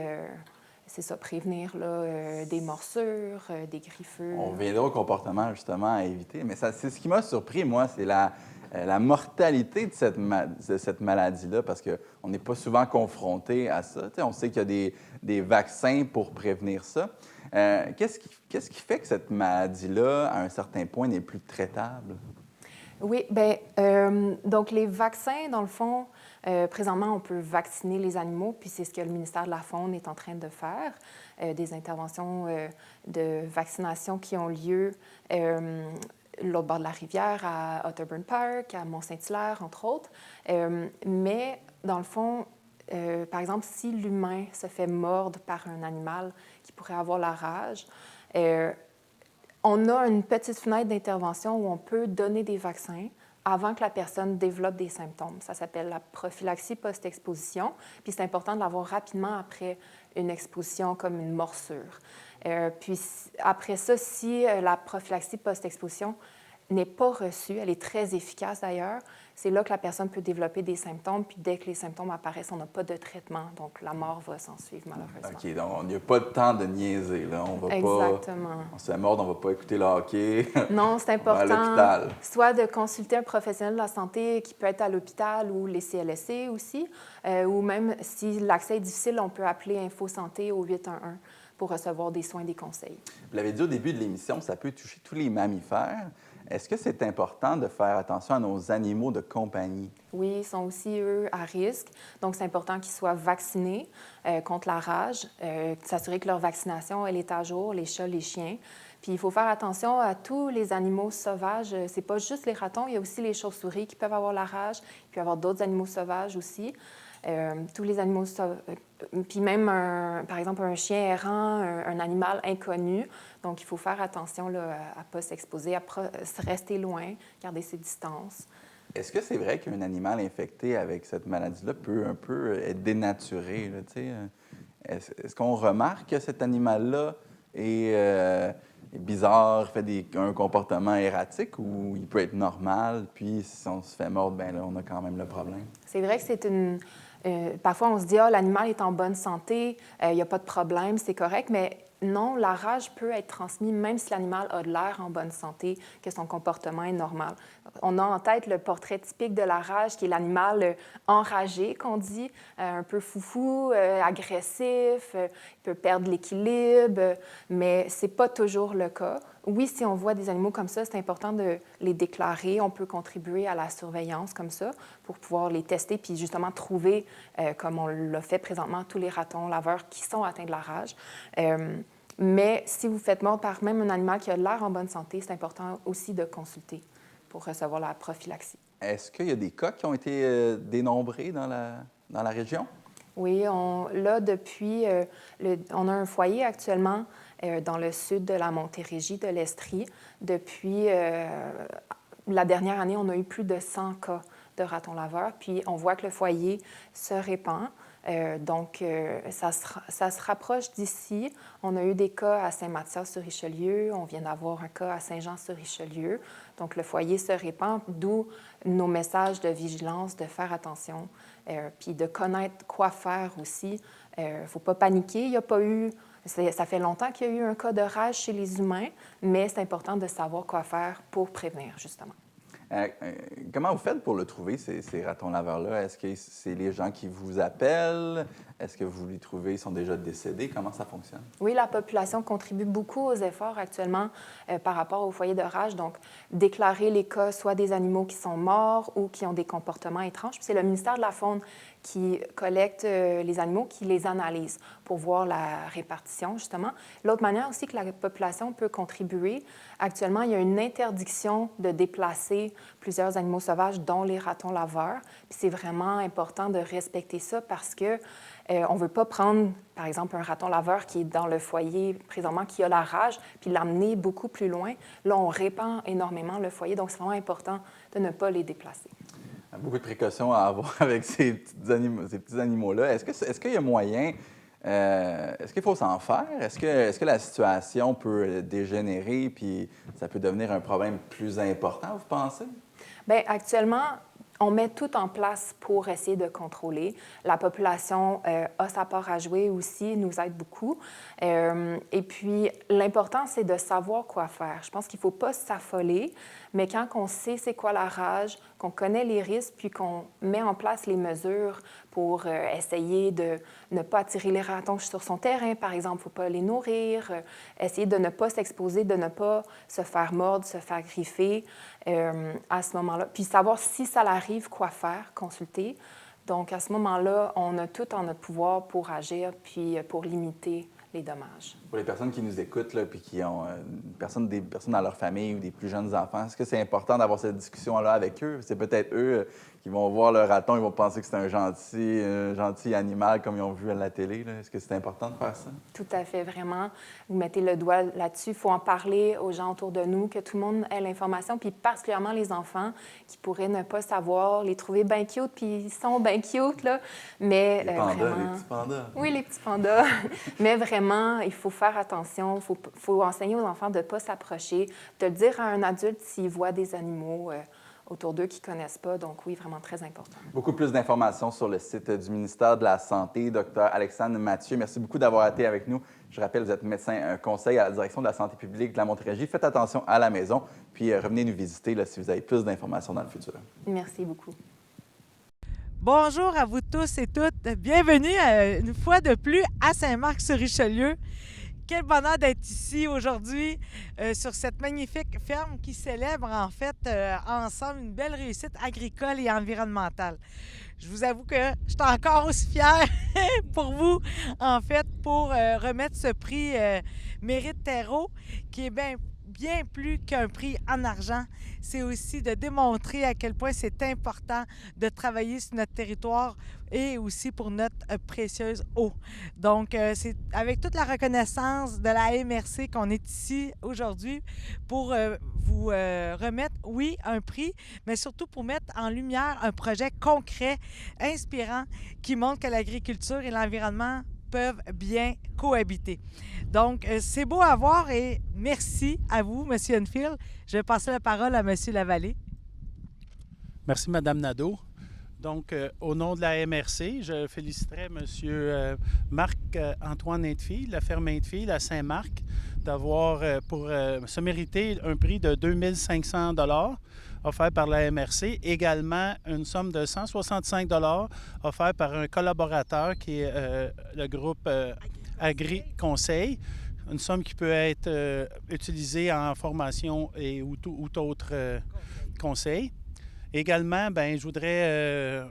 c'est ça, prévenir là, des morsures, des griffures. On reviendra au comportement, justement, à éviter. Mais c'est ce qui m'a surpris, moi, c'est la mortalité de cette maladie-là, parce qu'on n'est pas souvent confronté à ça. T'sais, on sait qu'il y a des vaccins pour prévenir ça. Qu'est-ce qui fait que cette maladie-là, à un certain point, n'est plus traitable? Oui, bien, donc les vaccins, dans le fond, présentement, on peut vacciner les animaux, puis c'est ce que le ministère de la Faune est en train de faire, des interventions de vaccination qui ont lieu l'autre bord de la rivière, à Otterburn Park, à Mont-Saint-Hilaire, entre autres. Mais, dans le fond, par exemple, si l'humain se fait mordre par un animal qui pourrait avoir la rage, on a une petite fenêtre d'intervention où on peut donner des vaccins avant que la personne développe des symptômes. Ça s'appelle la prophylaxie post-exposition, puis c'est important de l'avoir rapidement après une exposition comme une morsure. Puis après ça, si la prophylaxie post-exposition n'est pas reçue, elle est très efficace d'ailleurs, c'est là que la personne peut développer des symptômes, puis dès que les symptômes apparaissent, on n'a pas de traitement, donc la mort va s'en suivre malheureusement. OK, donc il n'y a pas de temps de niaiser, là. On va Exactement. pas... On se fait mordre, on ne va pas écouter le hockey. Non, c'est important. On va à l'hôpital. Soit de consulter un professionnel de la santé qui peut être à l'hôpital ou les CLSC aussi, ou même si l'accès est difficile, on peut appeler Info Santé au 811 pour recevoir des soins, des conseils. Vous l'avez dit au début de l'émission, ça peut toucher tous les mammifères. Est-ce que c'est important de faire attention à nos animaux de compagnie? Oui, ils sont aussi, eux, à risque. Donc, c'est important qu'ils soient vaccinés contre la rage, s'assurer que leur vaccination, elle est à jour, les chats, les chiens. Puis, il faut faire attention à tous les animaux sauvages. C'est pas juste les ratons, il y a aussi les chauves-souris qui peuvent avoir la rage. Il peut y avoir d'autres animaux sauvages aussi. Tous les animaux sauvages, puis même, par exemple, un chien errant, un animal inconnu. Donc, il faut faire attention là, à ne pas s'exposer, à rester loin, garder ses distances. Est-ce que c'est vrai qu'un animal infecté avec cette maladie-là peut un peu être dénaturé? Là, est-ce qu'on remarque que cet animal-là est bizarre, fait un comportement erratique ou il peut être normal, puis si on se fait mordre, bien là, on a quand même le problème? C'est vrai que c'est Parfois, on se dit, ah, l'animal est en bonne santé, il n'y a pas de problème, c'est correct, mais non, la rage peut être transmise même si l'animal a de l'air en bonne santé, que son comportement est normal. On a en tête le portrait typique de la rage, qui est l'animal enragé, qu'on dit, un peu foufou, agressif, il peut perdre l'équilibre, mais ce n'est pas toujours le cas. Oui, si on voit des animaux comme ça, c'est important de les déclarer. On peut contribuer à la surveillance comme ça pour pouvoir les tester puis justement trouver, comme on l'a fait présentement, tous les ratons laveurs qui sont atteints de la rage. Mais si vous faites mordre par même un animal qui a l'air en bonne santé, c'est important aussi de consulter pour recevoir la prophylaxie. Est-ce qu'il y a des cas qui ont été dénombrés dans la région? Oui, là, depuis, on a un foyer actuellement dans le sud de la Montérégie, de l'Estrie. Depuis la dernière année, on a eu plus de 100 cas de ratons laveurs, puis on voit que le foyer se répand. Donc, ça se rapproche d'ici. On a eu des cas à Saint-Mathias-sur-Richelieu. On vient d'avoir un cas à Saint-Jean-sur-Richelieu. Donc, le foyer se répand, d'où nos messages de vigilance, de faire attention, puis de connaître quoi faire aussi. Il ne faut pas paniquer. Il n'y a pas eu... Ça fait longtemps qu'il y a eu un cas de rage chez les humains, mais c'est important de savoir quoi faire pour prévenir, justement. Comment vous faites pour le trouver, ces ratons laveurs-là? Est-ce que c'est les gens qui vous appellent? Est-ce que vous les trouvez, ils sont déjà décédés? Comment ça fonctionne? Oui, la population contribue beaucoup aux efforts actuellement par rapport au foyer de rage. Donc, déclarer les cas, soit des animaux qui sont morts ou qui ont des comportements étranges. Puis c'est le ministère de la Faune qui collecte les animaux, qui les analyse pour voir la répartition, justement. L'autre manière aussi que la population peut contribuer, actuellement, il y a une interdiction de déplacer plusieurs animaux sauvages, dont les ratons laveurs. Puis c'est vraiment important de respecter ça parce que on ne veut pas prendre, par exemple, un raton laveur qui est dans le foyer présentement, qui a la rage, puis l'amener beaucoup plus loin. Là, on répand énormément le foyer, donc c'est vraiment important de ne pas les déplacer. Beaucoup de précautions à avoir avec ces petits animaux-là. Est-ce qu'il y a moyen, est-ce qu'il faut s'en faire? Est-ce que la situation peut dégénérer puis ça peut devenir un problème plus important, vous pensez? Bien, actuellement, on met tout en place pour essayer de contrôler. La population a sa part à jouer aussi, nous aide beaucoup. Et puis, l'important, c'est de savoir quoi faire. Je pense qu'il ne faut pas s'affoler, mais quand on sait c'est quoi la rage, qu'on connaît les risques, puis qu'on met en place les mesures pour essayer de ne pas attirer les ratons sur son terrain, par exemple, il ne faut pas les nourrir, essayer de ne pas s'exposer, de ne pas se faire mordre, se faire griffer à ce moment-là. Puis savoir si ça arrive, quoi faire, consulter. Donc, à ce moment-là, on a tout en notre pouvoir pour agir puis pour limiter les dommages. Pour les personnes qui nous écoutent là, puis qui ont des personnes dans leur famille ou des plus jeunes enfants, est-ce que c'est important d'avoir cette discussion-là avec eux? C'est peut-être eux qui vont voir le raton, ils vont penser que c'est un gentil animal comme ils ont vu à la télé. Là. Est-ce que c'est important de faire ça? Tout à fait, vraiment. Vous mettez le doigt là-dessus. Il faut en parler aux gens autour de nous, que tout le monde ait l'information, puis particulièrement les enfants qui pourraient ne pas savoir, les trouver bien cute, puis ils sont bien cute, là. Mais les pandas, vraiment... les petits pandas. Oui, les petits pandas. Mais vraiment, il faut faire attention. Il faut enseigner aux enfants de ne pas s'approcher, de le dire à un adulte s'il voit des animaux autour d'eux qu'ils ne connaissent pas. Donc oui, vraiment très important. Beaucoup plus d'informations sur le site du ministère de la Santé. Dr. Alexandre Mathieu, merci beaucoup d'avoir été avec nous. Je rappelle, vous êtes médecin conseil à la direction de la santé publique de la Montérégie. Faites attention à la maison, puis revenez nous visiter là, si vous avez plus d'informations dans le futur. Merci beaucoup. Bonjour à vous tous et toutes. Bienvenue une fois de plus à Saint-Marc-sur-Richelieu. Quel bonheur d'être ici aujourd'hui sur cette magnifique ferme qui célèbre en fait ensemble une belle réussite agricole et environnementale. Je vous avoue que je suis encore aussi fière pour vous, en fait, pour remettre ce prix Mérite Terreau qui est bien plus qu'un prix en argent. C'est aussi de démontrer à quel point c'est important de travailler sur notre territoire et aussi pour notre précieuse eau. Donc, c'est avec toute la reconnaissance de la MRC qu'on est ici aujourd'hui pour vous remettre, oui, un prix, mais surtout pour mettre en lumière un projet concret, inspirant, qui montre que l'agriculture et l'environnement peuvent bien cohabiter. Donc, c'est beau à voir et merci à vous, M. Enfield. Je vais passer la parole à M. Lavallée. Merci, Mme Nadeau. Donc, au nom de la MRC, je féliciterais M. Marc-Antoine Hintefille, la ferme Hintefille à Saint-Marc, d'avoir pour se mériter un prix de 2 500 $ offert par la MRC. Également, une somme de 165 $ offert par un collaborateur qui est le groupe Agri-Conseil. Une somme qui peut être utilisée en formation ou tout autre conseil. Également, je voudrais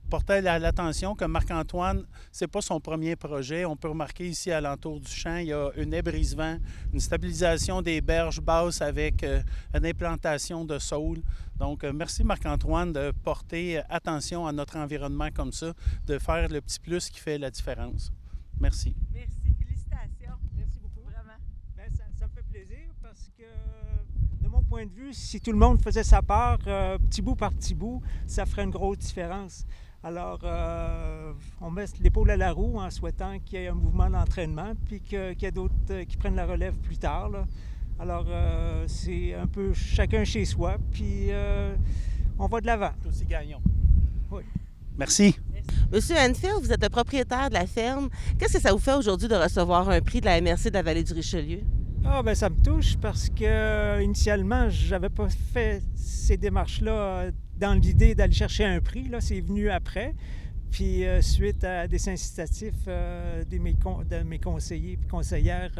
porter à l'attention que Marc-Antoine, ce n'est pas son premier projet. On peut remarquer ici, à l'entour du champ, il y a une haie brise-vent, une stabilisation des berges basses avec une implantation de saules. Donc, merci Marc-Antoine de porter attention à notre environnement comme ça, de faire le petit plus qui fait la différence. Merci. Merci, félicitations. Merci beaucoup. Vraiment. Ça me fait plaisir parce que, de mon point de vue, si tout le monde faisait sa part, petit bout par petit bout, ça ferait une grosse différence. Alors, on met l'épaule à la roue en souhaitant qu'il y ait un mouvement d'entraînement puis qu'il y ait d'autres qui prennent la relève plus tard, là. Alors, c'est un peu chacun chez soi, puis on va de l'avant. Tous y gagnons. Oui. Merci. Monsieur Hintefille, vous êtes le propriétaire de la ferme. Qu'est-ce que ça vous fait aujourd'hui de recevoir un prix de la MRC de la Vallée du Richelieu? Ah, bien, ça me touche parce que initialement, j'avais pas fait ces démarches-là dans l'idée d'aller chercher un prix. Là, c'est venu après. Puis, suite à des incitatifs de mes conseillers et conseillères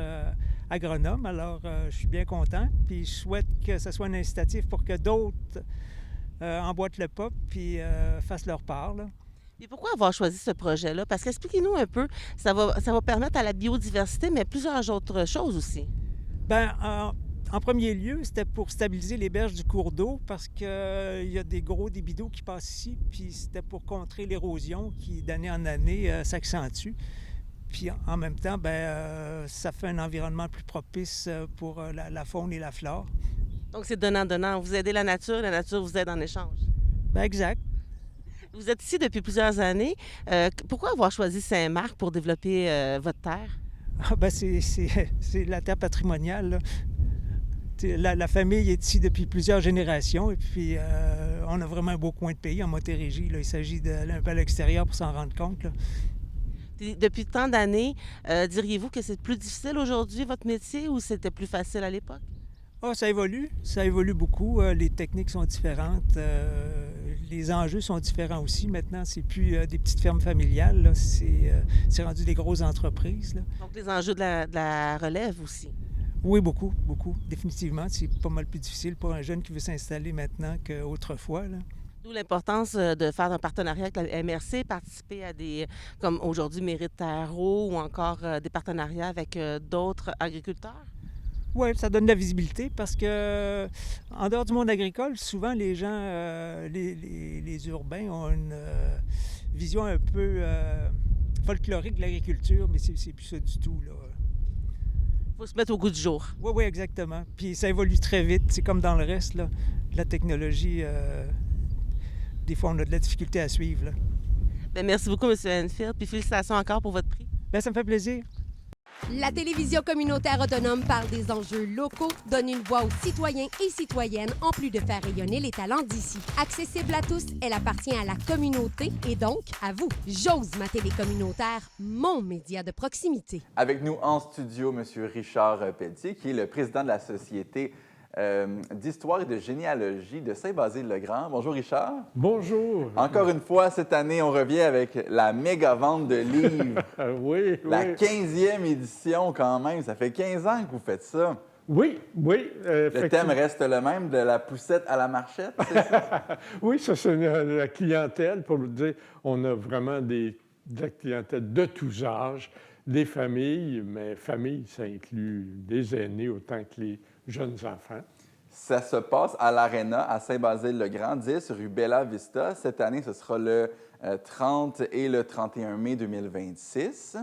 agronomes. Alors, je suis bien content. Puis, je souhaite que ce soit un incitatif pour que d'autres emboîtent le pas puis fassent leur part, là. Et pourquoi avoir choisi ce projet-là? Parce qu'expliquez-nous un peu, ça va permettre à la biodiversité, mais plusieurs autres choses aussi. Bien, en premier lieu, c'était pour stabiliser les berges du cours d'eau parce qu'il y a des gros débits d'eau qui passent ici, puis c'était pour contrer l'érosion qui, d'année en année, s'accentue. Puis en même temps, ça fait un environnement plus propice pour la faune et la flore. Donc c'est donnant-donnant. Vous aidez la nature vous aide en échange. Bien, exact. Vous êtes ici depuis plusieurs années. Pourquoi avoir choisi Saint-Marc pour développer votre terre? Ah, bien, c'est la terre patrimoniale, là. La famille est ici depuis plusieurs générations et puis on a vraiment un beau coin de pays en Montérégie, là. Il s'agit d'aller un peu à l'extérieur pour s'en rendre compte, là. Depuis tant d'années, diriez-vous que c'est plus difficile aujourd'hui, votre métier, ou c'était plus facile à l'époque? Ah, ça évolue beaucoup. Les techniques sont différentes, les enjeux sont différents aussi. Maintenant, c'est plus des petites fermes familiales, là. C'est rendu des grosses entreprises, là. Donc les enjeux de la relève aussi. Oui, beaucoup, définitivement. C'est pas mal plus difficile pour un jeune qui veut s'installer maintenant qu'autrefois, là. D'où l'importance de faire un partenariat avec la MRC, participer à des, comme aujourd'hui Mérite Terreau, ou encore des partenariats avec d'autres agriculteurs. Oui, ça donne de la visibilité parce que en dehors du monde agricole, souvent les gens, les urbains ont une vision un peu folklorique de l'agriculture, mais c'est plus ça du tout, là. Il faut se mettre au goût du jour. Oui, exactement. Puis ça évolue très vite. C'est comme dans le reste, là. La technologie, des fois, on a de la difficulté à suivre, là. Bien, merci beaucoup, M. Hintefille, puis félicitations encore pour votre prix. Bien, ça me fait plaisir. La télévision communautaire autonome parle des enjeux locaux, donne une voix aux citoyens et citoyennes, en plus de faire rayonner les talents d'ici. Accessible à tous, elle appartient à la communauté et donc à vous. J'ose ma télé communautaire, mon média de proximité. Avec nous en studio, M. Richard Pelletier, qui est le président de la Société d'histoire et de généalogie de Saint-Basile-le-Grand. Bonjour, Richard. Bonjour. Encore une fois, cette année, on revient avec la méga vente de livres. Oui. La 15e édition, quand même. Ça fait 15 ans que vous faites ça. Oui. Le thème reste le même, de la poussette à la marchette, c'est ça? Oui, ça, c'est la clientèle. Pour vous dire, on a vraiment de la clientèle de tous âges, des familles, mais famille, ça inclut des aînés autant que les jeunes enfants. Ça se passe à l'Arena à Saint-Basile-le-Grand, 10 rue Bella Vista. Cette année, ce sera le 30 et le 31 mai 2026.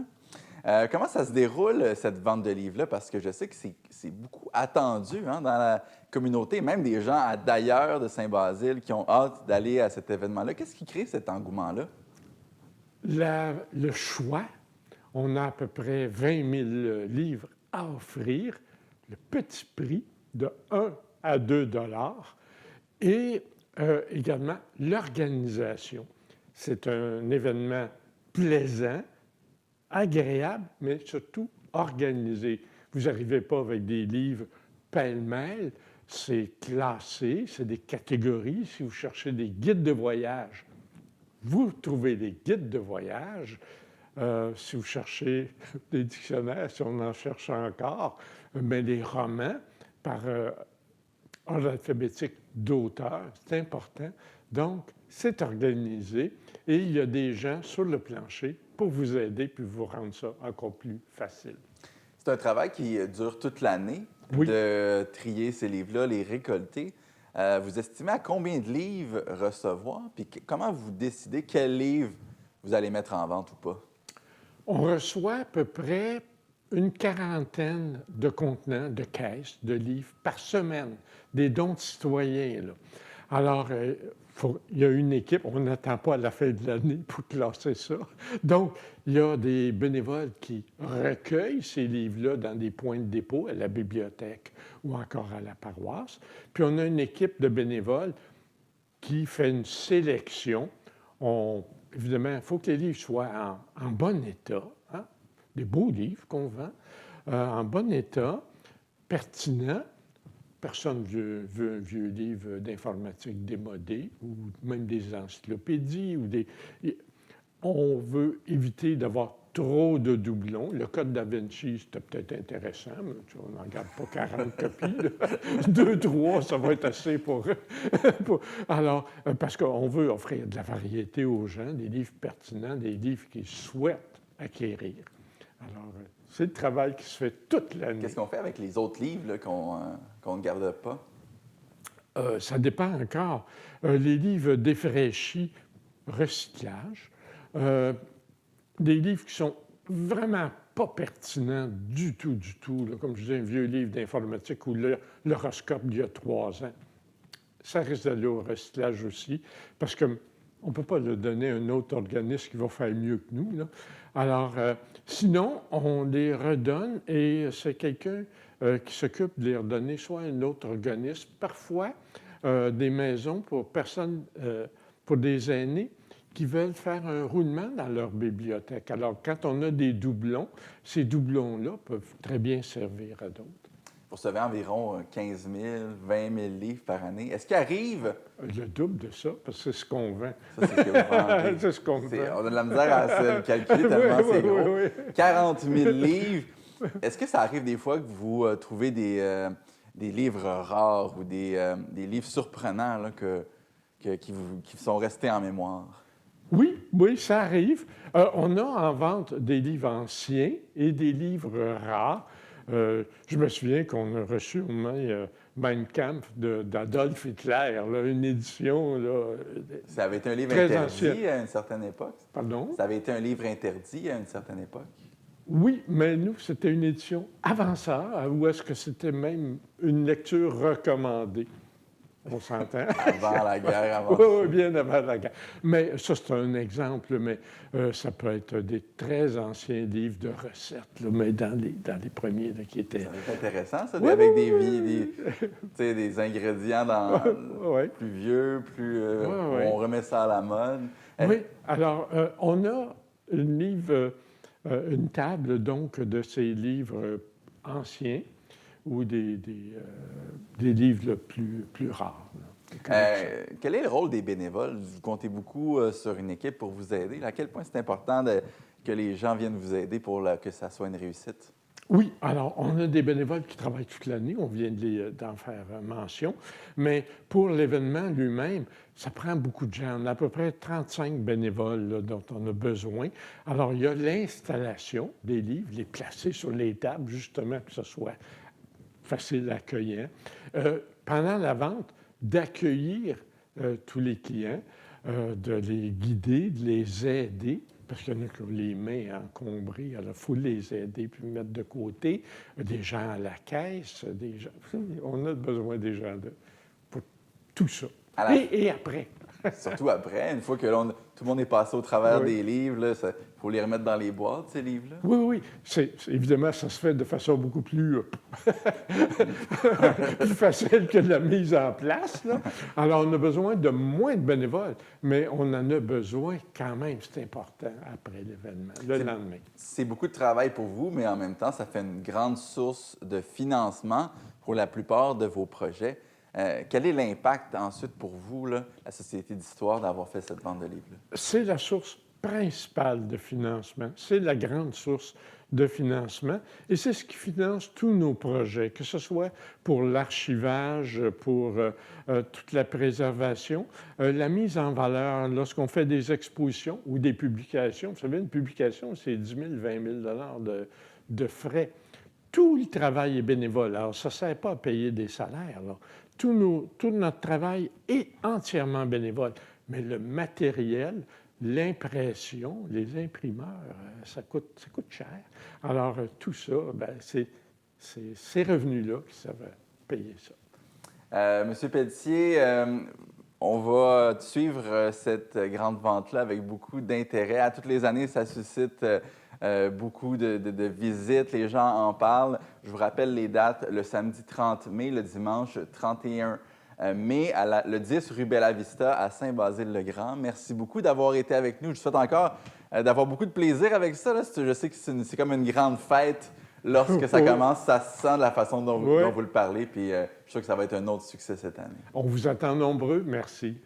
Comment ça se déroule, cette vente de livres-là? Parce que je sais que c'est beaucoup attendu, hein, dans la communauté, même des gens d'ailleurs de Saint-Basile qui ont hâte d'aller à cet événement-là. Qu'est-ce qui crée cet engouement-là? Le choix, on a à peu près 20 000 livres à offrir, le petit prix de 1 à 2 $ et également l'organisation. c'est un événement plaisant, agréable, mais surtout organisé. Vous n'arrivez pas avec des livres pêle-mêle, c'est classé, c'est des catégories. Si vous cherchez des guides de voyage, vous trouvez des guides de voyage. Si vous cherchez des dictionnaires, si on en cherche encore, mais les romans par ordre alphabétique d'auteur, c'est important. Donc, c'est organisé et il y a des gens sur le plancher pour vous aider puis vous rendre ça encore plus facile. C'est un travail qui dure toute l'année, Oui. de trier ces livres-là, les récolter. Vous estimez à combien de livres recevoir? Puis comment vous décidez quel livre vous allez mettre en vente ou pas? On reçoit à peu près une quarantaine de contenants, de caisses, de livres par semaine, des dons de citoyens, là. Alors, il y a une équipe, on n'attend pas à la fin de l'année pour classer ça. Donc, il y a des bénévoles qui recueillent ces livres-là dans des points de dépôt, à la bibliothèque ou encore à la paroisse. Puis, on a une équipe de bénévoles qui fait une sélection. Évidemment, il faut que les livres soient en bon état, hein? Des beaux livres qu'on vend, en bon état, pertinents. Personne veut un vieux livre d'informatique démodé ou même des encyclopédies. On veut éviter d'avoir trop de doublons. Le Code da Vinci, c'était peut-être intéressant, mais on n'en garde pas 40 copies. 2, 3, ça va être assez pour... Alors, parce qu'on veut offrir de la variété aux gens, des livres pertinents, des livres qu'ils souhaitent acquérir. Alors, c'est le travail qui se fait toute l'année. Qu'est-ce qu'on fait avec les autres livres là, qu'on ne garde pas? Ça dépend encore. Les livres défraîchis, recyclage. Des livres qui sont vraiment pas pertinents du tout, là. Comme je disais, un vieux livre d'informatique ou l'horoscope d'il y a 3 ans. Ça risque d'aller au recyclage aussi, parce qu'on ne peut pas le donner à un autre organisme qui va faire mieux que nous, là. Alors, sinon, on les redonne et c'est quelqu'un qui s'occupe de les redonner soit à un autre organisme, parfois des maisons pour personnes, pour des aînés qui veulent faire un roulement dans leur bibliothèque. Alors, quand on a des doublons, ces doublons-là peuvent très bien servir à d'autres. Vous recevez environ 15 000, 20 000 livres par année. Est-ce qu'il arrive... Le double de ça, parce que c'est ce qu'on vend. Ça, c'est ce que vous vendez. C'est ce qu'on vend. On a de la misère à se le calculer tellement c'est gros. Oui. 40 000 livres. Est-ce que ça arrive des fois que vous trouvez des livres rares ou des livres surprenants là, qui sont restés en mémoire? Oui, ça arrive. On a en vente des livres anciens et des livres rares. Je me souviens qu'on a reçu au moins Mein Kampf d'Adolf Hitler, là, une édition. Là, ça avait été un livre très interdit ancienne. à une certaine époque? Pardon? Ça avait été un livre interdit à une certaine époque? Oui, mais nous, c'était une édition avant ça, où est-ce que c'était même une lecture recommandée. On s'entend. Avant la guerre, avant. Oui, bien avant la guerre. Mais ça, c'est un exemple, mais ça peut être des très anciens livres de recettes, là, mais dans les premiers là, qui étaient... Ça va être intéressant, ça, Oui, avec oui. des ingrédients plus vieux, on remet ça à la mode. Oui, alors, on a une table, donc, de ces livres anciens, ou des livres plus rares. Quel est le rôle des bénévoles? Vous comptez beaucoup sur une équipe pour vous aider. À quel point c'est important que les gens viennent vous aider pour que ça soit une réussite? Oui, alors on a des bénévoles qui travaillent toute l'année, on vient d'en faire mention, mais pour l'événement lui-même, ça prend beaucoup de gens. On a à peu près 35 bénévoles là, dont on a besoin. Alors il y a l'installation des livres, les placer sur les tables, justement, que ce soit facile accueillant. Pendant la vente, d'accueillir tous les clients, de les guider, de les aider, parce qu'il y en a qui ont les mains encombrées, alors il faut les aider puis mettre de côté. Des gens à la caisse, des gens... On a besoin des gens pour tout ça. Et après. Surtout après, une fois que tout le monde est passé au travers Oui. des livres, il faut les remettre dans les boîtes, ces livres-là. Oui, oui. Évidemment, ça se fait de façon beaucoup plus, plus facile que la mise en place, là. Alors, on a besoin de moins de bénévoles, mais on en a besoin quand même, c'est important, après l'événement, le lendemain. C'est beaucoup de travail pour vous, mais en même temps, ça fait une grande source de financement pour la plupart de vos projets. Quel est l'impact ensuite pour vous, là, la Société d'histoire, d'avoir fait cette vente de livres-là? C'est la source principale de financement. C'est la grande source de financement et c'est ce qui finance tous nos projets, que ce soit pour l'archivage, pour toute la préservation, la mise en valeur lorsqu'on fait des expositions ou des publications. Vous savez, une publication, c'est 10 000, 20 000 de frais. Tout le travail est bénévole. Alors, ça ne sert pas à payer des salaires, là. Tout notre travail est entièrement bénévole. Mais le matériel, l'impression, les imprimeurs, ça coûte cher. Alors, tout ça, c'est ces revenus-là qui servent à payer ça. Monsieur Pelletier, on va suivre cette grande vente-là avec beaucoup d'intérêt. À toutes les années, ça suscite beaucoup de visites. Les gens en parlent. Je vous rappelle les dates. Le samedi 30 mai, le dimanche 31 mai, le 10 rue Bella-Vista à Saint-Basile-le-Grand. Merci beaucoup d'avoir été avec nous. Je vous souhaite encore d'avoir beaucoup de plaisir avec ça, là. Je sais que c'est comme une grande fête lorsque ça commence. Ça se sent de la façon dont vous le parlez. Puis je suis sûr que ça va être un autre succès cette année. On vous attend nombreux. Merci.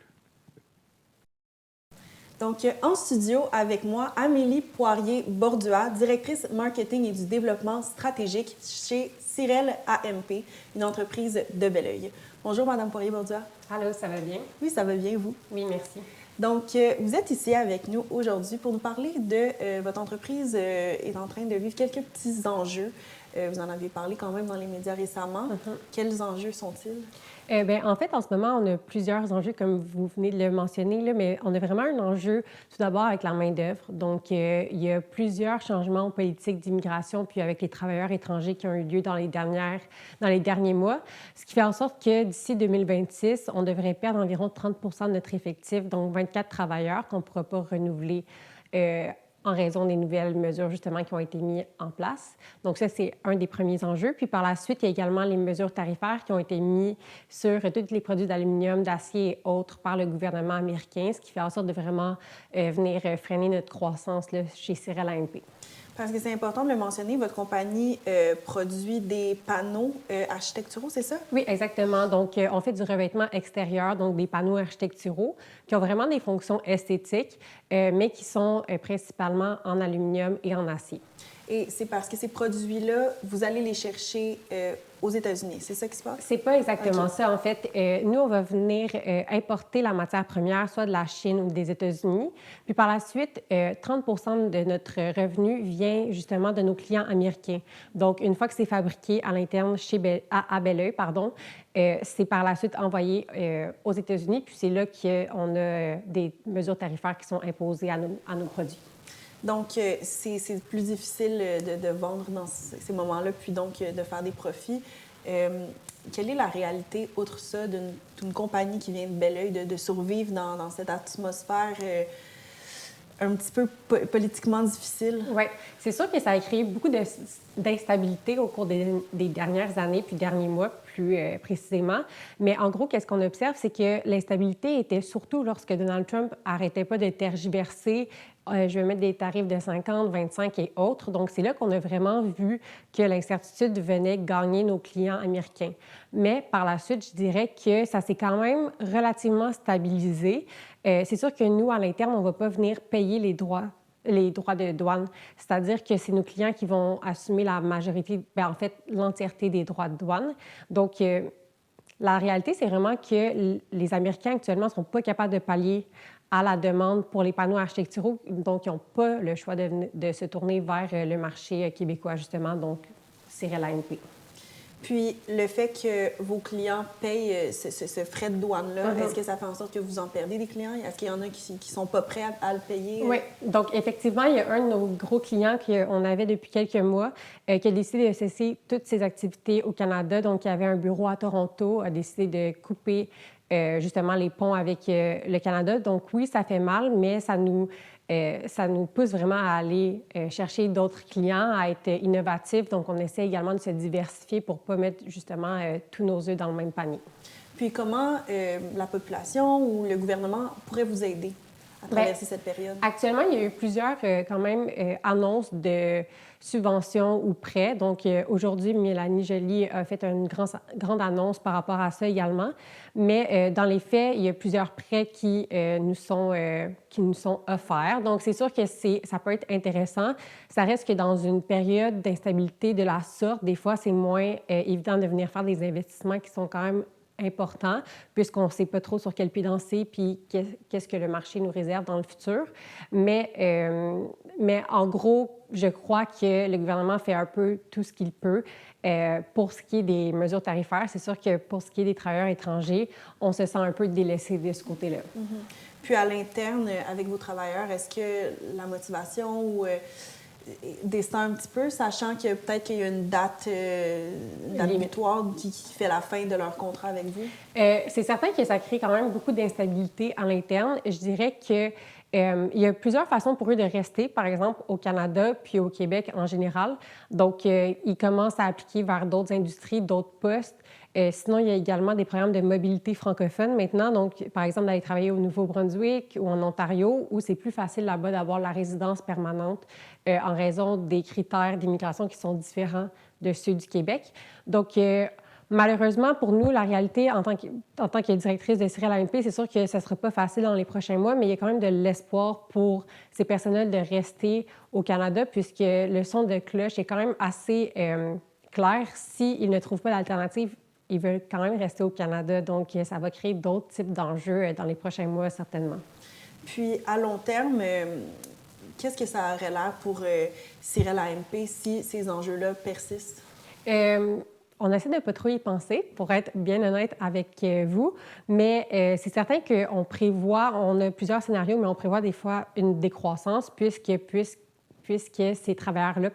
Donc, en studio avec moi, Amélie Poirier-Bordua, directrice marketing et du développement stratégique chez Cyrel AMP, une entreprise de Belleuil. Bonjour, Madame Poirier-Bordua. Allô, ça va bien? Oui, ça va bien, vous? Oui, merci. Donc, vous êtes ici avec nous aujourd'hui pour nous parler de votre entreprise est en train de vivre quelques petits enjeux. Vous en avez parlé quand même dans les médias récemment. Quels enjeux sont-ils? En fait, en ce moment, on a plusieurs enjeux, comme vous venez de le mentionner, là, mais on a vraiment un enjeu, tout d'abord, avec la main-d'œuvre. Donc, il y a plusieurs changements politiques d'immigration, puis avec les travailleurs étrangers qui ont eu lieu dans les derniers mois, ce qui fait en sorte que d'ici 2026, on devrait perdre environ 30 de notre effectif, donc 24 travailleurs qu'on ne pourra pas renouveler en raison des nouvelles mesures, justement, qui ont été mises en place. Donc ça, c'est un des premiers enjeux. Puis par la suite, il y a également les mesures tarifaires qui ont été mises sur tous les produits d'aluminium, d'acier et autres par le gouvernement américain, ce qui fait en sorte de vraiment venir freiner notre croissance là, chez Cyrel AMP. Parce que c'est important de le mentionner, votre compagnie produit des panneaux architecturaux, c'est ça? Oui, exactement. Donc, on fait du revêtement extérieur, donc des panneaux architecturaux qui ont vraiment des fonctions esthétiques, mais qui sont principalement en aluminium et en acier. Et c'est parce que ces produits-là, vous allez les chercher aux États-Unis, c'est ça qui se passe? C'est pas exactement ça, en fait. Nous, on va venir importer la matière première, soit de la Chine ou des États-Unis. Puis par la suite, 30 de notre revenu vient justement de nos clients américains. Donc, une fois que c'est fabriqué à l'interne à Belleuil, c'est par la suite envoyé aux États-Unis. Puis c'est là qu'on a des mesures tarifaires qui sont imposées à nos produits. Donc, c'est plus difficile de vendre dans ces moments-là, puis donc de faire des profits. Quelle est la réalité, outre ça, d'une compagnie qui vient de Belleuil, de survivre dans cette atmosphère un petit peu politiquement difficile? Oui, c'est sûr que ça a créé beaucoup d'instabilité au cours des dernières années, puis derniers mois, plus précisément. Mais en gros, qu'est-ce qu'on observe, c'est que l'instabilité était surtout lorsque Donald Trump n'arrêtait pas de tergiverser. Je vais mettre des tarifs de 50, 25 et autres. Donc, c'est là qu'on a vraiment vu que l'incertitude venait gagner nos clients américains. Mais par la suite, je dirais que ça s'est quand même relativement stabilisé. C'est sûr que nous, à l'interne, on ne va pas venir payer les droits de douane. C'est-à-dire que c'est nos clients qui vont assumer la majorité, en fait, l'entièreté des droits de douane. Donc, la réalité, c'est vraiment que les Américains, actuellement, ne sont pas capables de pallier à la demande pour les panneaux architecturaux, donc ils n'ont pas le choix de se tourner vers le marché québécois, justement, donc Cyrel AMP. Puis, le fait que vos clients payent ce frais de douane-là, est-ce que ça fait en sorte que vous en perdez des clients? Est-ce qu'il y en a qui ne sont pas prêts à le payer? Oui. Donc, effectivement, il y a un de nos gros clients qu'on avait depuis quelques mois qui a décidé de cesser toutes ses activités au Canada. Donc, il y avait un bureau à Toronto, a décidé de couper justement les ponts avec le Canada. Donc oui, ça fait mal, mais ça nous pousse vraiment à aller chercher d'autres clients, à être innovatifs. Donc on essaie également de se diversifier pour ne pas mettre justement tous nos œufs dans le même panier. Puis comment la population ou le gouvernement pourrait vous aider à traverser cette période? Actuellement, il y a eu plusieurs quand même annonces de subventions ou prêts. Donc aujourd'hui, Mélanie Joly a fait une grande annonce par rapport à ça également. Mais dans les faits, il y a plusieurs prêts qui nous sont offerts. Donc c'est sûr que ça peut être intéressant. Ça reste que dans une période d'instabilité de la sorte, des fois, c'est moins évident de venir faire des investissements qui sont quand même important, puisqu'on ne sait pas trop sur quel pied danser puis qu'est-ce que le marché nous réserve dans le futur. Mais en gros, je crois que le gouvernement fait un peu tout ce qu'il peut. Pour ce qui est des mesures tarifaires, c'est sûr que pour ce qui est des travailleurs étrangers, on se sent un peu délaissé de ce côté-là. Puis à l'interne, avec vos travailleurs, est-ce que la motivation ou descend un petit peu, sachant que peut-être qu'il y a une date butoir qui fait la fin de leur contrat avec vous? C'est certain que ça crée quand même beaucoup d'instabilité à l'interne. Je dirais que il y a plusieurs façons pour eux de rester, par exemple au Canada puis au Québec en général. Donc, ils commencent à appliquer vers d'autres industries, d'autres postes. Sinon, il y a également des programmes de mobilité francophone maintenant. Donc, par exemple, d'aller travailler au Nouveau-Brunswick ou en Ontario, où c'est plus facile là-bas d'avoir la résidence permanente en raison des critères d'immigration qui sont différents de ceux du Québec. Donc, malheureusement, pour nous, la réalité, en tant que directrice de Cyril AMP, c'est sûr que ce ne sera pas facile dans les prochains mois, mais il y a quand même de l'espoir pour ces personnels de rester au Canada, puisque le son de cloche est quand même assez clair. S'ils ne trouvent pas d'alternative, ils veulent quand même rester au Canada. Donc, ça va créer d'autres types d'enjeux dans les prochains mois, certainement. Puis, à long terme, qu'est-ce que ça aurait l'air pour Cyril AMP si ces enjeux-là persistent? On essaie de ne pas trop y penser, pour être bien honnête avec vous, mais c'est certain qu'on prévoit, on a plusieurs scénarios, mais on prévoit des fois une décroissance puisque ces travailleurs-là,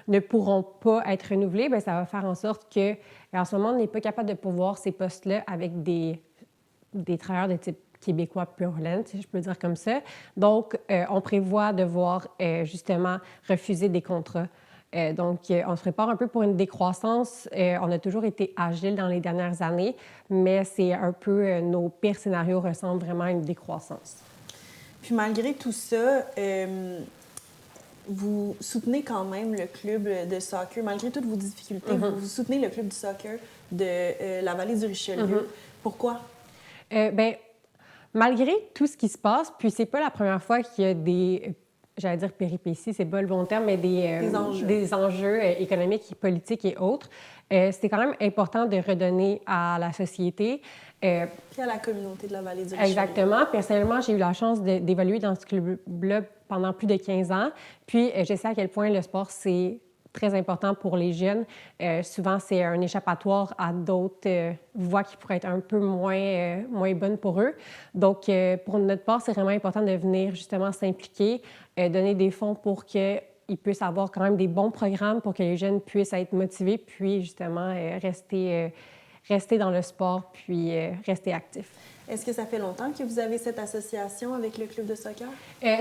ne pourront pas être renouvelés. Bien, ça va faire en sorte qu'en ce moment, on n'est pas capable de pourvoir ces postes-là avec des travailleurs de type québécois pur laine, si je peux dire comme ça. Donc, on prévoit devoir justement refuser des contrats. Donc, on se prépare un peu pour une décroissance. On a toujours été agile dans les dernières années, mais c'est un peu nos pires scénarios ressemblent vraiment à une décroissance. Puis malgré tout ça, vous soutenez quand même le club de soccer, malgré toutes vos difficultés, vous soutenez le club de soccer de la Vallée du Richelieu. Pourquoi? Bien, malgré tout ce qui se passe, puis c'est pas la première fois qu'il y a des, j'allais dire péripéties, c'est pas le bon terme, mais des enjeux économiques, politiques et autres. C'est quand même important de redonner à la société. Puis à la communauté de la Vallée du Richelieu. Exactement. Personnellement, j'ai eu la chance d'évoluer dans ce club-là pendant plus de 15 ans. Puis, je sais à quel point le sport, c'est très important pour les jeunes. Souvent, c'est un échappatoire à d'autres voies qui pourraient être un peu moins bonnes pour eux. Donc, pour notre part, c'est vraiment important de venir justement s'impliquer, donner des fonds pour qu'ils puissent avoir quand même des bons programmes pour que les jeunes puissent être motivés, puis justement rester dans le sport, puis rester actifs. Est-ce que ça fait longtemps que vous avez cette association avec le club de soccer?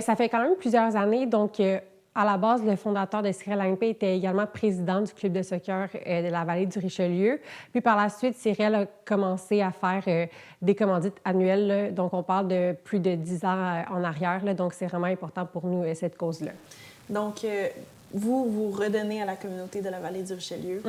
Ça fait quand même plusieurs années. Donc, à la base, le fondateur de Cyril AMP était également président du club de soccer de la Vallée du Richelieu. Puis par la suite, Cyril a commencé à faire des commandites annuelles. Là. Donc, on parle de plus de 10 ans en arrière. Là. Donc, c'est vraiment important pour nous, cette cause-là. Donc, vous redonnez à la communauté de la Vallée du Richelieu.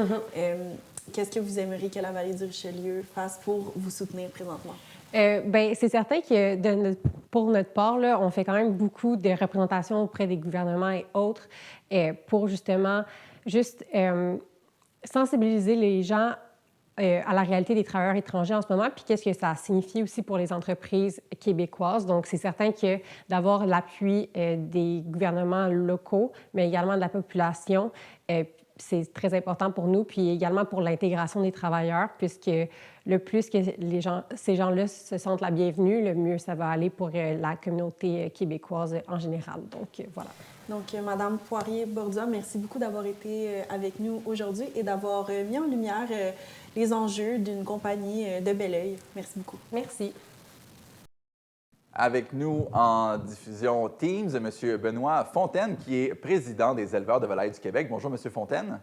Qu'est-ce que vous aimeriez que la Vallée du Richelieu fasse pour vous soutenir présentement? Bien, c'est certain que pour notre part, là, on fait quand même beaucoup de représentations auprès des gouvernements et autres pour justement sensibiliser les gens à la réalité des travailleurs étrangers en ce moment, puis qu'est-ce que ça signifie aussi pour les entreprises québécoises. Donc, c'est certain que d'avoir l'appui des gouvernements locaux, mais également de la population, c'est très important pour nous, puis également pour l'intégration des travailleurs, puisque le plus que ces gens-là se sentent la bienvenue, le mieux ça va aller pour la communauté québécoise en général. Donc, voilà. Donc, Madame Poirier-Borduas, merci beaucoup d'avoir été avec nous aujourd'hui et d'avoir mis en lumière les enjeux d'une compagnie de Belleuil. Merci beaucoup. Merci. Avec nous en diffusion Teams, M. Benoît Fontaine, qui est président des éleveurs de volailles du Québec. Bonjour, M. Fontaine.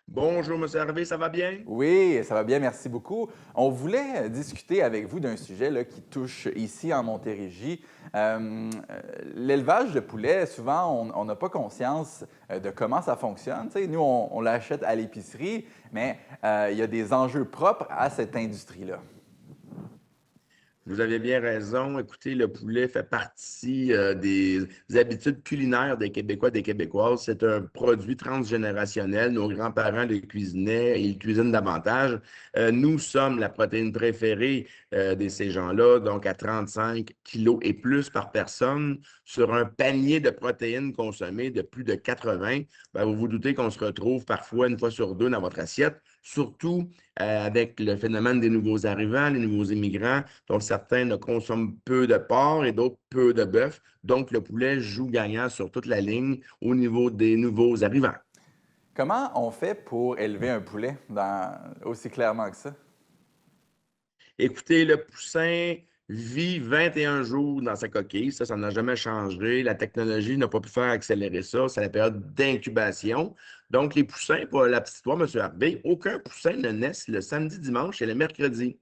Bonjour, M. Harvey, ça va bien? Oui, ça va bien, merci beaucoup. On voulait discuter avec vous d'un sujet là, qui touche ici en Montérégie. L'élevage de poulet, souvent, on n'a pas conscience de comment ça fonctionne. T'sais, nous, on l'achète à l'épicerie, mais il y a des enjeux propres à cette industrie-là. Vous avez bien raison. Écoutez, le poulet fait partie des habitudes culinaires des Québécois et des Québécoises. C'est un produit transgénérationnel. Nos grands-parents le cuisinaient et ils le cuisinent davantage. Nous sommes la protéine préférée de ces gens-là, donc à 35 kilos et plus par personne. Sur un panier de protéines consommées de plus de 80, bien, vous vous doutez qu'on se retrouve parfois une fois sur deux dans votre assiette, surtout avec le phénomène des nouveaux arrivants, les nouveaux immigrants, dont certains ne consomment peu de porc et d'autres peu de bœuf. Donc, le poulet joue gagnant sur toute la ligne au niveau des nouveaux arrivants. Comment on fait pour élever un poulet aussi clairement que ça? Écoutez, le poussin vit 21 jours dans sa coquille. Ça n'a jamais changé. La technologie n'a pas pu faire accélérer ça. C'est la période d'incubation. Donc, les poussins, pour la petite histoire, M. Harvey, aucun poussin ne naît le samedi, dimanche et le mercredi.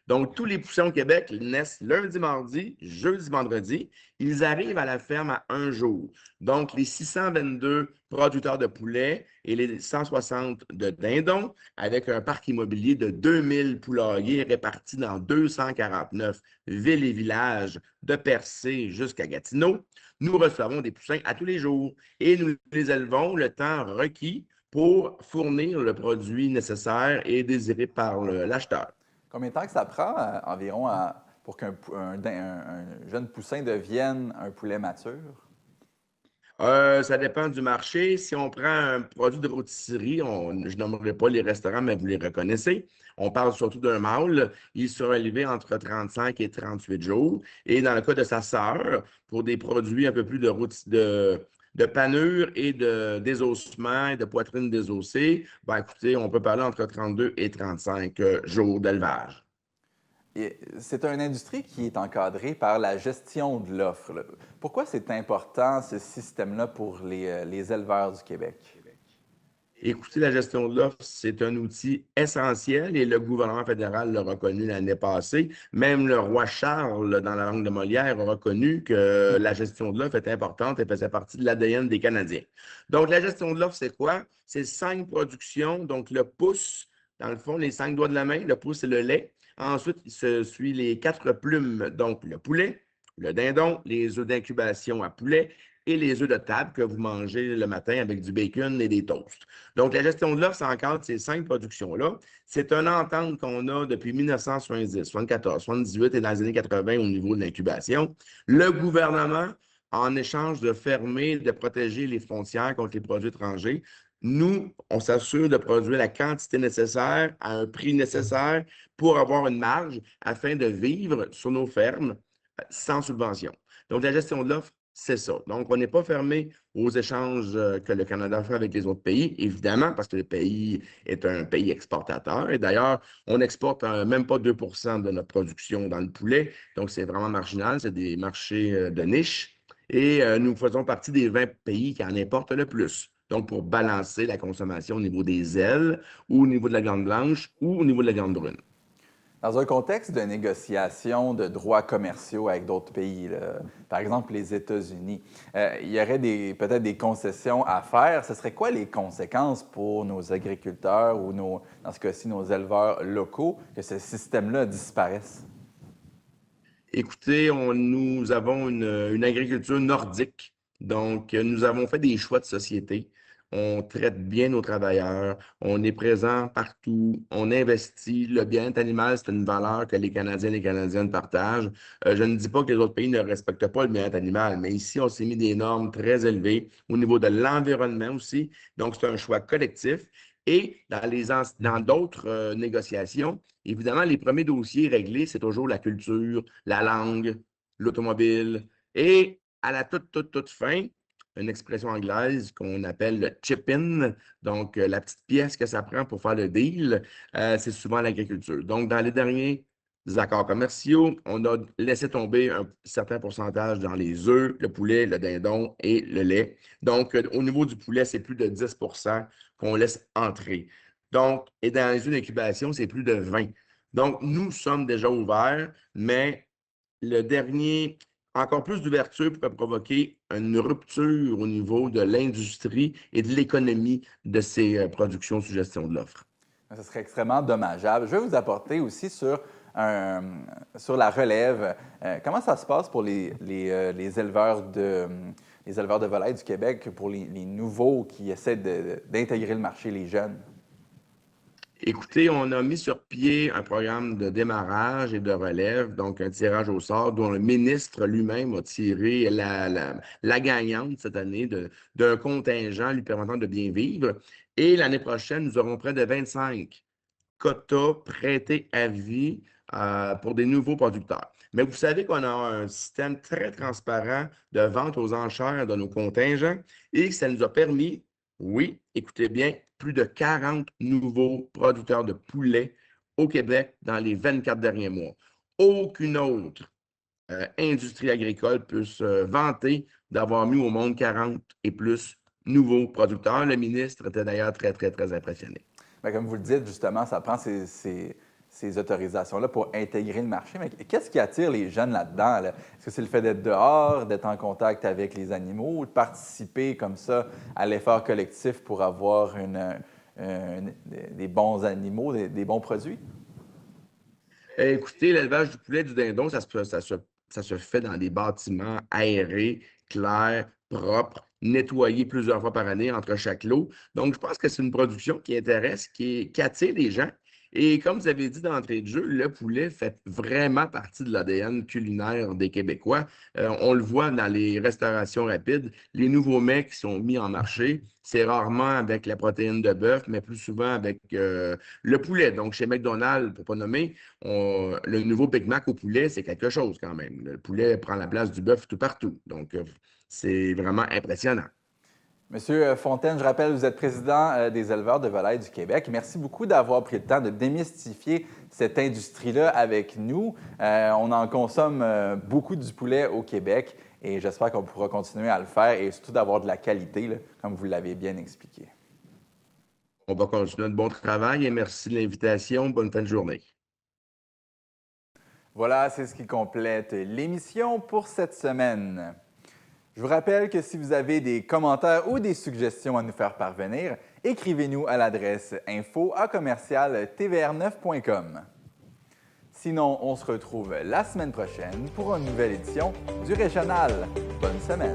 Donc, tous les poussins au Québec naissent lundi, mardi, jeudi, vendredi. Ils arrivent à la ferme à un jour. Donc, les 622 producteurs de poulets et les 160 de dindons, avec un parc immobilier de 2000 poulaillers répartis dans 249 villes et villages de Percé jusqu'à Gatineau, nous recevons des poussins à tous les jours et nous les élevons le temps requis pour fournir le produit nécessaire et désiré par l'acheteur. Combien de temps que ça prend environ pour qu'un jeune poussin devienne un poulet mature? Ça dépend du marché. Si on prend un produit de rôtisserie, je nommerai pas les restaurants, mais vous les reconnaissez. On parle surtout d'un mâle. Il sera élevé entre 35 et 38 jours. Et dans le cas de sa sœur, pour des produits un peu plus de panure et de désossement et de poitrine désossée, ben écoutez, on peut parler entre 32 et 35 jours d'élevage. C'est une industrie qui est encadrée par la gestion de l'offre. Pourquoi c'est important, ce système-là, pour les éleveurs du Québec? Écoutez, la gestion de l'offre, c'est un outil essentiel et le gouvernement fédéral l'a reconnu l'année passée. Même le roi Charles, dans la langue de Molière, a reconnu que la gestion de l'offre était importante et faisait partie de l'ADN des Canadiens. Donc, la gestion de l'offre, c'est quoi? C'est 5 productions. Donc, le pouce, dans le fond, les 5 doigts de la main, le pouce, c'est le lait. Ensuite, il se suit les 4 plumes, donc le poulet, le dindon, les œufs d'incubation à poulet et les œufs de table que vous mangez le matin avec du bacon et des toasts. Donc, la gestion de l'offre, c'est encadre ces 5 productions-là. C'est une entente qu'on a depuis 1970, 74, 78 et dans les années 80 au niveau de l'incubation. Le gouvernement, en échange de fermer, de protéger les frontières contre les produits étrangers, nous, on s'assure de produire la quantité nécessaire à un prix nécessaire pour avoir une marge afin de vivre sur nos fermes sans subvention. Donc, la gestion de l'offre, c'est ça. Donc, on n'est pas fermé aux échanges que le Canada fait avec les autres pays, évidemment, parce que le pays est un pays exportateur. Et d'ailleurs, on n'exporte même pas 2 de notre production dans le poulet. Donc, c'est vraiment marginal. C'est des marchés de niche. Et nous faisons partie des 20 pays qui en importent le plus. Donc, pour balancer la consommation au niveau des ailes ou au niveau de la viande blanche ou au niveau de la viande brune. Dans un contexte de négociation de droits commerciaux avec d'autres pays, par exemple les États-Unis, il y aurait peut-être des concessions à faire. Ce serait quoi les conséquences pour nos agriculteurs ou, dans ce cas-ci, nos éleveurs locaux, que ce système-là disparaisse? Écoutez, nous avons une agriculture nordique. Donc, nous avons fait des choix de société. On traite bien nos travailleurs, on est présent partout, on investit. Le bien-être animal, c'est une valeur que les Canadiens et les Canadiennes partagent. Je ne dis pas que les autres pays ne respectent pas le bien-être animal, mais ici, on s'est mis des normes très élevées au niveau de l'environnement aussi. Donc, c'est un choix collectif. Et dans d'autres négociations, évidemment, les premiers dossiers réglés, c'est toujours la culture, la langue, l'automobile. Et à la toute fin, une expression anglaise qu'on appelle le chip-in, donc la petite pièce que ça prend pour faire le deal, c'est souvent l'agriculture. Donc, dans les derniers accords commerciaux, on a laissé tomber un certain pourcentage dans les œufs, le poulet, le dindon et le lait. Donc, au niveau du poulet, c'est plus de 10 qu'on laisse entrer. Donc, et dans les œufs d'incubation, c'est plus de 20. Donc, nous sommes déjà ouverts, mais le dernier, encore plus d'ouverture pourrait provoquer une rupture au niveau de l'industrie et de l'économie de ces productions sous gestion de l'offre. Ce serait extrêmement dommageable. Je vais vous apporter aussi sur la relève. Comment ça se passe pour les éleveurs de volailles du Québec, pour les nouveaux qui essaient d'intégrer le marché, les jeunes? Écoutez, on a mis sur pied un programme de démarrage et de relève, donc un tirage au sort dont le ministre lui-même a tiré la gagnante cette année d'un contingent lui permettant de bien vivre. Et l'année prochaine, nous aurons près de 25 quotas prêtés à vie pour des nouveaux producteurs. Mais vous savez qu'on a un système très transparent de vente aux enchères de nos contingents et ça nous a permis, oui, écoutez bien, plus de 40 nouveaux producteurs de poulets au Québec dans les 24 derniers mois. Aucune autre industrie agricole peut se vanter d'avoir mis au monde 40 et plus nouveaux producteurs. Le ministre était d'ailleurs très, très, très impressionné. Bien, comme vous le dites, justement, ça prend ces autorisations-là pour intégrer le marché. Mais qu'est-ce qui attire les jeunes là-dedans? Là? Est-ce que c'est le fait d'être dehors, d'être en contact avec les animaux, ou de participer comme ça à l'effort collectif pour avoir des bons animaux, des bons produits? Écoutez, l'élevage du poulet et du dindon, ça se fait dans des bâtiments aérés, clairs, propres, nettoyés plusieurs fois par année entre chaque lot. Donc, je pense que c'est une production qui intéresse, qui attire les gens. Et comme vous avez dit d'entrée de jeu, le poulet fait vraiment partie de l'ADN culinaire des Québécois. On le voit dans les restaurations rapides. Les nouveaux mets qui sont mis en marché, c'est rarement avec la protéine de bœuf, mais plus souvent avec le poulet. Donc, chez McDonald's, pour ne pas nommer, le nouveau Big Mac au poulet, c'est quelque chose quand même. Le poulet prend la place du bœuf tout partout. Donc, c'est vraiment impressionnant. Monsieur Fontaine, je rappelle, vous êtes président des éleveurs de volailles du Québec. Merci beaucoup d'avoir pris le temps de démystifier cette industrie-là avec nous. On en consomme beaucoup du poulet au Québec et j'espère qu'on pourra continuer à le faire et surtout d'avoir de la qualité, là, comme vous l'avez bien expliqué. On va continuer notre bon travail et merci de l'invitation. Bonne fin de journée. Voilà, c'est ce qui complète l'émission pour cette semaine. Je vous rappelle que si vous avez des commentaires ou des suggestions à nous faire parvenir, écrivez-nous à l'adresse info@tvr9.com. Sinon, on se retrouve la semaine prochaine pour une nouvelle édition du Régional. Bonne semaine!